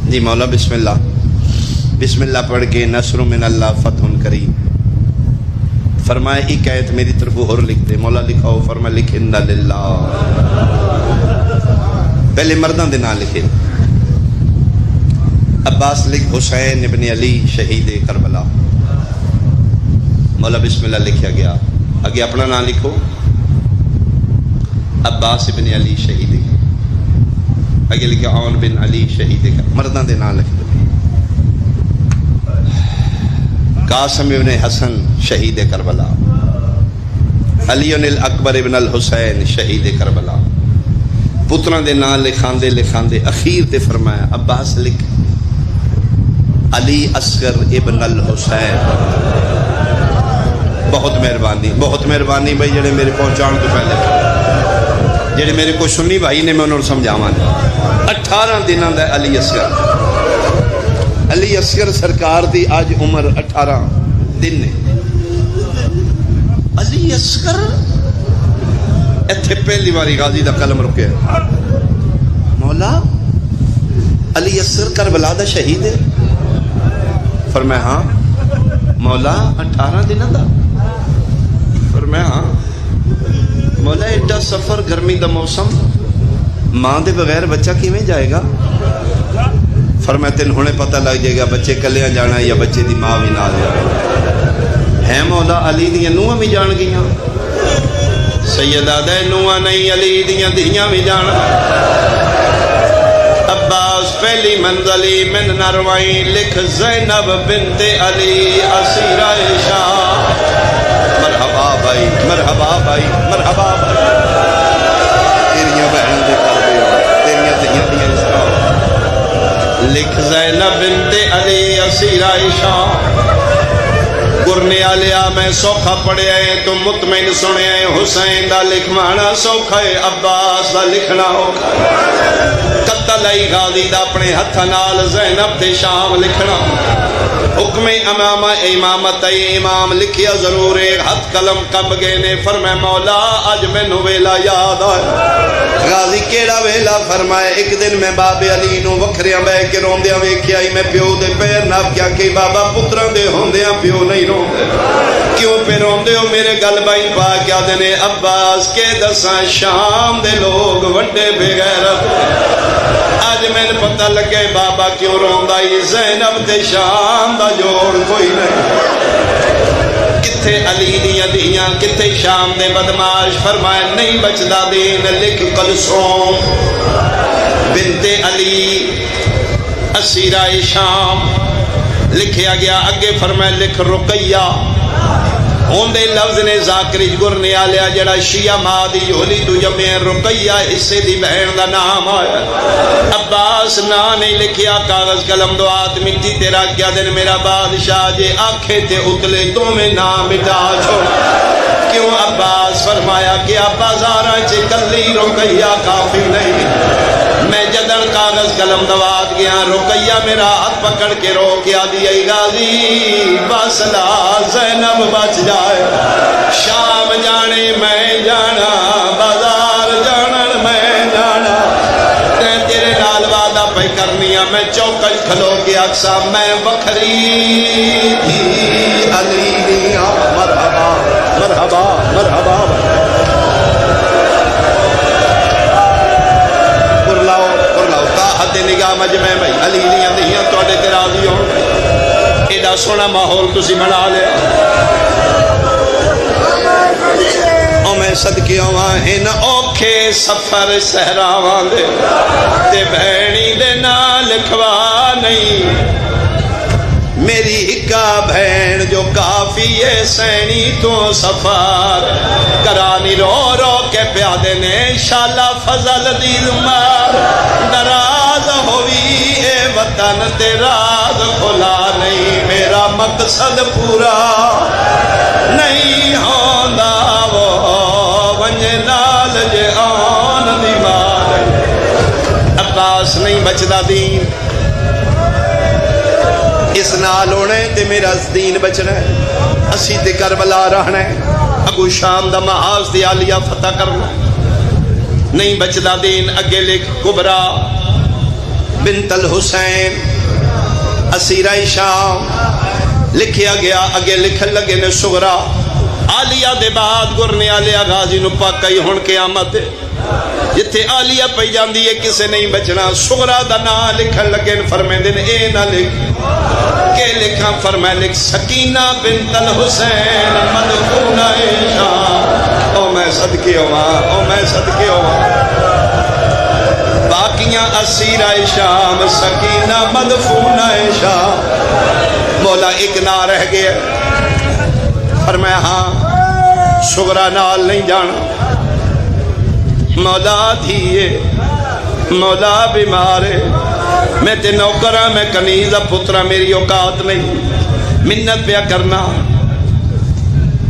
Speaker 1: جی مولا بسم اللہ، بسم اللہ پڑھ کے نصر من اللہ فتح کریم، فرمائے ایک آیت میری طرف اور لکھ دے، مولا لکھاؤ، فرمائے لکھ انا للہ، پہلے مردان دے نام لکھے، عباس لکھ حسین ابن علی شہید کربلا، مولا بسم اللہ لکھیا گیا، آگے اپنا نام لکھو عباس ابن علی شہید، آگے لکھا عون بن علی شہید، مردان دے نام لکھ دے، قاسم ابن حسن شہید کربلا، علی الاکبر ابن الحسین شہید کربلا، پتران دے نام لکھاندے لکھاندے اخیر تے فرمایا عباس لکھ علی اصغر ابن الحسین۔ بہت مہربانی بھائی جڑے میرے پہنچان تو پہلے جڑے میرے کو سنی بھائی نے میں انہوں نے سمجھاواں 18 دنوں دا علی اصغر سرکار دی آج عمر 18 دن نے۔ علی اصغر ایتھے پہلی باری غازی دا قلم رکے، مولا علی اصغر کربلا دا شہید ہے؟ فرمایا ہاں۔ مولا 18 دنوں دا؟ فرمایا ہاں۔ مولا ایڈا سفر گرمی دا موسم ماں دے بغیر بچہ کیویں جائے گا؟ فرمایا تین ہونے پتہ لگ جائے گا بچے کلیاں جانا یا بچے دی ماں بھی نال جانا ہے۔ مولا علی دیاں نوہاں بھی جان گیاں، سیدہ دے نوہاں نہیں علی دیاں دھیاں بھی جانا۔ عباس پہلی منزلی من نروائیں لکھ زینب بنت علی اسیرہ شاہ۔ مرحبا بھائی، مرحبا بھائی، مرحبا بھائی، تیریاں بہن دے کر دے تیریاں دھیاں دیاں اس طرح لکھ زینب بنت علی اسیرہ شاہ۔ گرنے آلیا میں سوکھا پڑے آئے تو مطمئن سنے آئے، حسین دا لکھوانا سوکھا ہے، عباس دا لکھنا ہوگا۔ قتل ای غازی دا اپنے ہتھ نال زینب تے شام لکھنا، حکم امامت امام لکھیا ضرور ہے، ہاتھ قلم کب گئے نے۔ فرمائے مولا اج مینوں ویلا یاد آیا۔ غازی کیڑا ویلا؟ فرمائے ایک دن میں باب علی نو وکھریاں بہ کے روندیاں ویکھیا، میں پیو دے پیر نپ کیا کہ بابا پتراں دے ہوندیاں پیو نہیں روندے، کیوں پہ روندے ہو؟ میرے گل بائی پا کیا دینے عباس کے دساں شام دے لوگ وڈے بے غیرت، آج میں نے پتہ لگے بابا کیوں روندا ہی، زینب تے شام دا جوڑ کوئی نہیں، کتھے علی دیاں دیاں کتھے شام دے بدماش۔ فرمائے نہیں بچدا دین، لکھ کلثوم بنت علی اسیرہ شام لکھیا گیا۔ اگے فرمائے لکھ رقیہ، ہوندے لفظ نے ذاکری گرنے آلیا جڑا شیعہ مادی ہولی تو جمع رقیہ حصے دی بہن دا نام آیا۔ عباس نا نہیں لکھیا، کاغذ قلم دعات مٹی تیرا کیا دن میرا بادشاہ جے آنکھیں تے اتلے تو میں نام مٹا چھوڑا، کیوں عباس؟ فرمایا کہ اب بازاراں چ کلی رقیہ کافی نہیں، میں جدن کاغذ قلم دوات گیا رقیہ میرا ہاتھ پکڑ کے رو کے آدھی ای غازی بس لا زینب بچ جائے، شام جانے میں جانا، بازار جانا میں جانا، تیرے نال وعدہ پہ کرنی ہے، میں چوکش کھلو کے اکسا میں بکھری تھی علی نیا مرحبا مرحبا مرحبا پرلاؤ تاحت نگاہ مجمع بھائی علی نیا دہیاں توڑے تراضی ہوں ایڈا سونا ماحول تسی بنا لیا۔ او میں صدقے آواں ہیں اوکھے سفر صحراواں دے تے بھینی دے نال لکھوا نہیں، میری اکا بھین جو کافی ہے سینی تو سفر کرانی رو رو کے پیادے نے شالا فضل دی مار، ناراض ہوئی اے وطن تے راز کھلا نہیں، میرا مقصد پورا نہیں ہوندا وہ ونج نال جے آن دی مار۔ عباس نہیں بچدا دین، اس نال ہونے تے میرا دین بچنا ہے، اسی تے کربلا رہنا ہے، اگو شام دا محاذ دی عالیہ فتح کرنا نہیں بچدا دین۔ اگے لکھ کبرا بنت الحسین اسیرہ شام لکھیا گیا، اگے لکھن لگے نے سغرا عالیہ دے بعد گرنے عالیہ غازی نو پاکائی ہون قیامت جتھے عالیہ پہ جاندی ہے کسے نہیں بچنا۔ سغرا دا نا لکھن لگے فرمائیں دن اے نہ لکھ کہ لکھاں، فرمائیں لکھ سکینہ بنت الحسین مدفونہ شام، او میں صدقے ہوا او میں صدقے ہوا، باقیاں اسیرہ شام سکینہ مدفونہ شام۔ مولا ایک نہ رہ گیا، فرمایا ہاں سغرا نال نہیں جانا، مولا دھیے مولا بیمارے، میں تے نوکرہ میں کنیزہ پترہ میری اوقات نہیں، منت پیا کرنا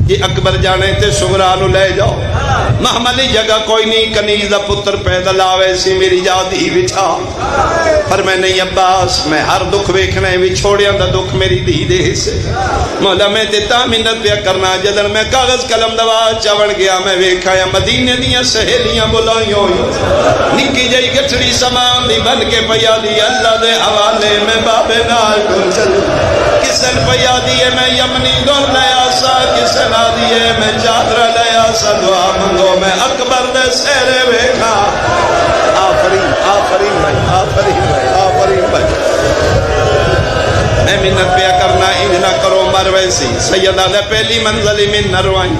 Speaker 1: یہ اکبر جانے تے سغرا نو لے جاؤ، محملی جگہ کوئی نہیں، کنیزہ پتر پیدل آوے سی میری جادی بچھا۔ پر میں نہیں عباس میں ہر دکھ ویکھنا ہے بھی چھوڑیاں دا دکھ میری دی دے سے، مولا میں تے تا منت پیا کرنا۔ جدن میں کاغذ قلم دوا چاوڑ گیا میں ویکھا یا مدینے دیاں سہیلیاں بلائیں ہوئی، نکی جائی گٹھڑی سامان دی بن کے پیا دی، اللہ دے حوالے میں بابے نال ڈول چل، کسن پیا دیے میں یمنی دور لیا سا، کسن آ دیے میں چادر لیا سا، دعا منگو میں اکبر دے سہرے ویکھا۔ آفرین آفرین بھائی آفرین بھائی آفرین بھائی، میں منت پیا کرنا انج نہ کرو مر ویسی، سیدہ دے پہلی منزلی من نہ روائیں،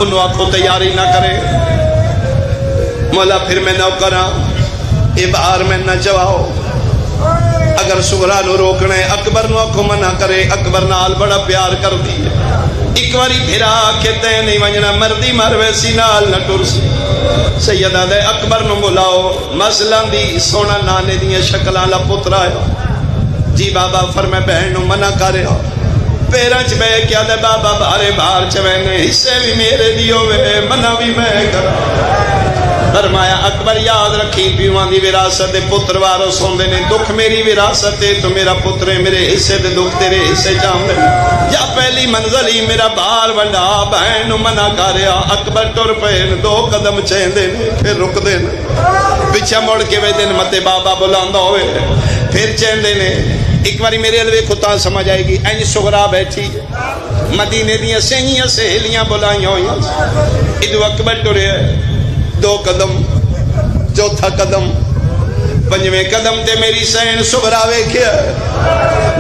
Speaker 1: انہوں آنکھوں تیاری نہ کرے، مولا پھر میں نہ کراں اے بار میں نہ چواؤ، اگر سغرا نو روکنے اکبر نو آنکھوں منع کرے، اکبر نال بڑا پیار کر دی، ایک واری پھرا کے تے نہیں ونجنا مردی مر ویسی نال نہ ٹرسی، سیدہ دے اکبر نو بلاؤ، مسئلہ دی سونا نانے دیاں شکلاں لا پتر آیا، جی بابا فرمائے بہن نو منع کرے، پیرانچ بے کیا دے بابا بھارے بھار چوینے، حصے بھی میرے دیو وے منع بھی میں کرا۔ فرمایا اکبر یاد رکھی پیوان دی وراثت پتر وارث ہوندے نے، دکھ میری وراثت ہے تو میرا پتر ہے، میرے حصے دے دکھ تیرے حصے چاہندے یا پہلی منزل ہی میرا بار ونڈا، بہن منع کریا، اکبر ٹر پے دو قدم چہندے نے پھر رک دے نے، پیچھے مڑ کے وے دن متے بابا بلاندا ہوئے پھر چہندے نے۔ ایک باری میرے الوے کتا سمجھ آئے گی، این سغرا بیٹھی مدینے دیاں سہیاں سہیلیاں بلائیاں ہوئیاں، ادو اکبر ٹرے دو قدم، چوتھا قدم، پنجویں قدم تے میری سین سغرا ویکھیا،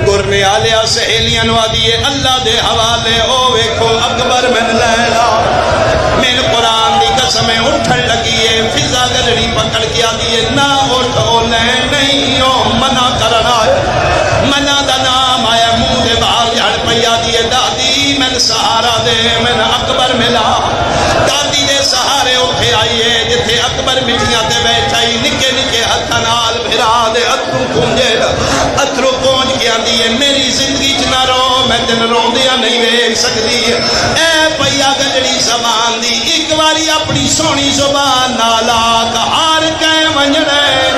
Speaker 1: گرنے آلیا سہیلیاں نو آدیے اللہ دے حوالے، او ویکھو اکبر من لیلا، من قرآن دی قسمیں اٹھن لگیے، فضا گلڑی پکڑ کے آدیے نہ اٹھو لین نہیں ہو، منع کرنا ہے، منع دا نام آیا منہ دے باہر جھڑ پیا دیے، دادی من سہا سہارا دے میں اکبر ملا دادی دے سہارے اٹھے آئیے جتھے اکبر مٹیاں تے بیٹھائی نکے نکے ہتھاں نال بھرا دے اترو پونجے اترو پونج کے آندی ہے میری زندگی چ نہ رو میں تین روندیاں نہیں ویکھ سکدی اے پیا گجڑی زبان دی ایک واری اپنی سونی زبان نال آکھ ہار کے ونجڑے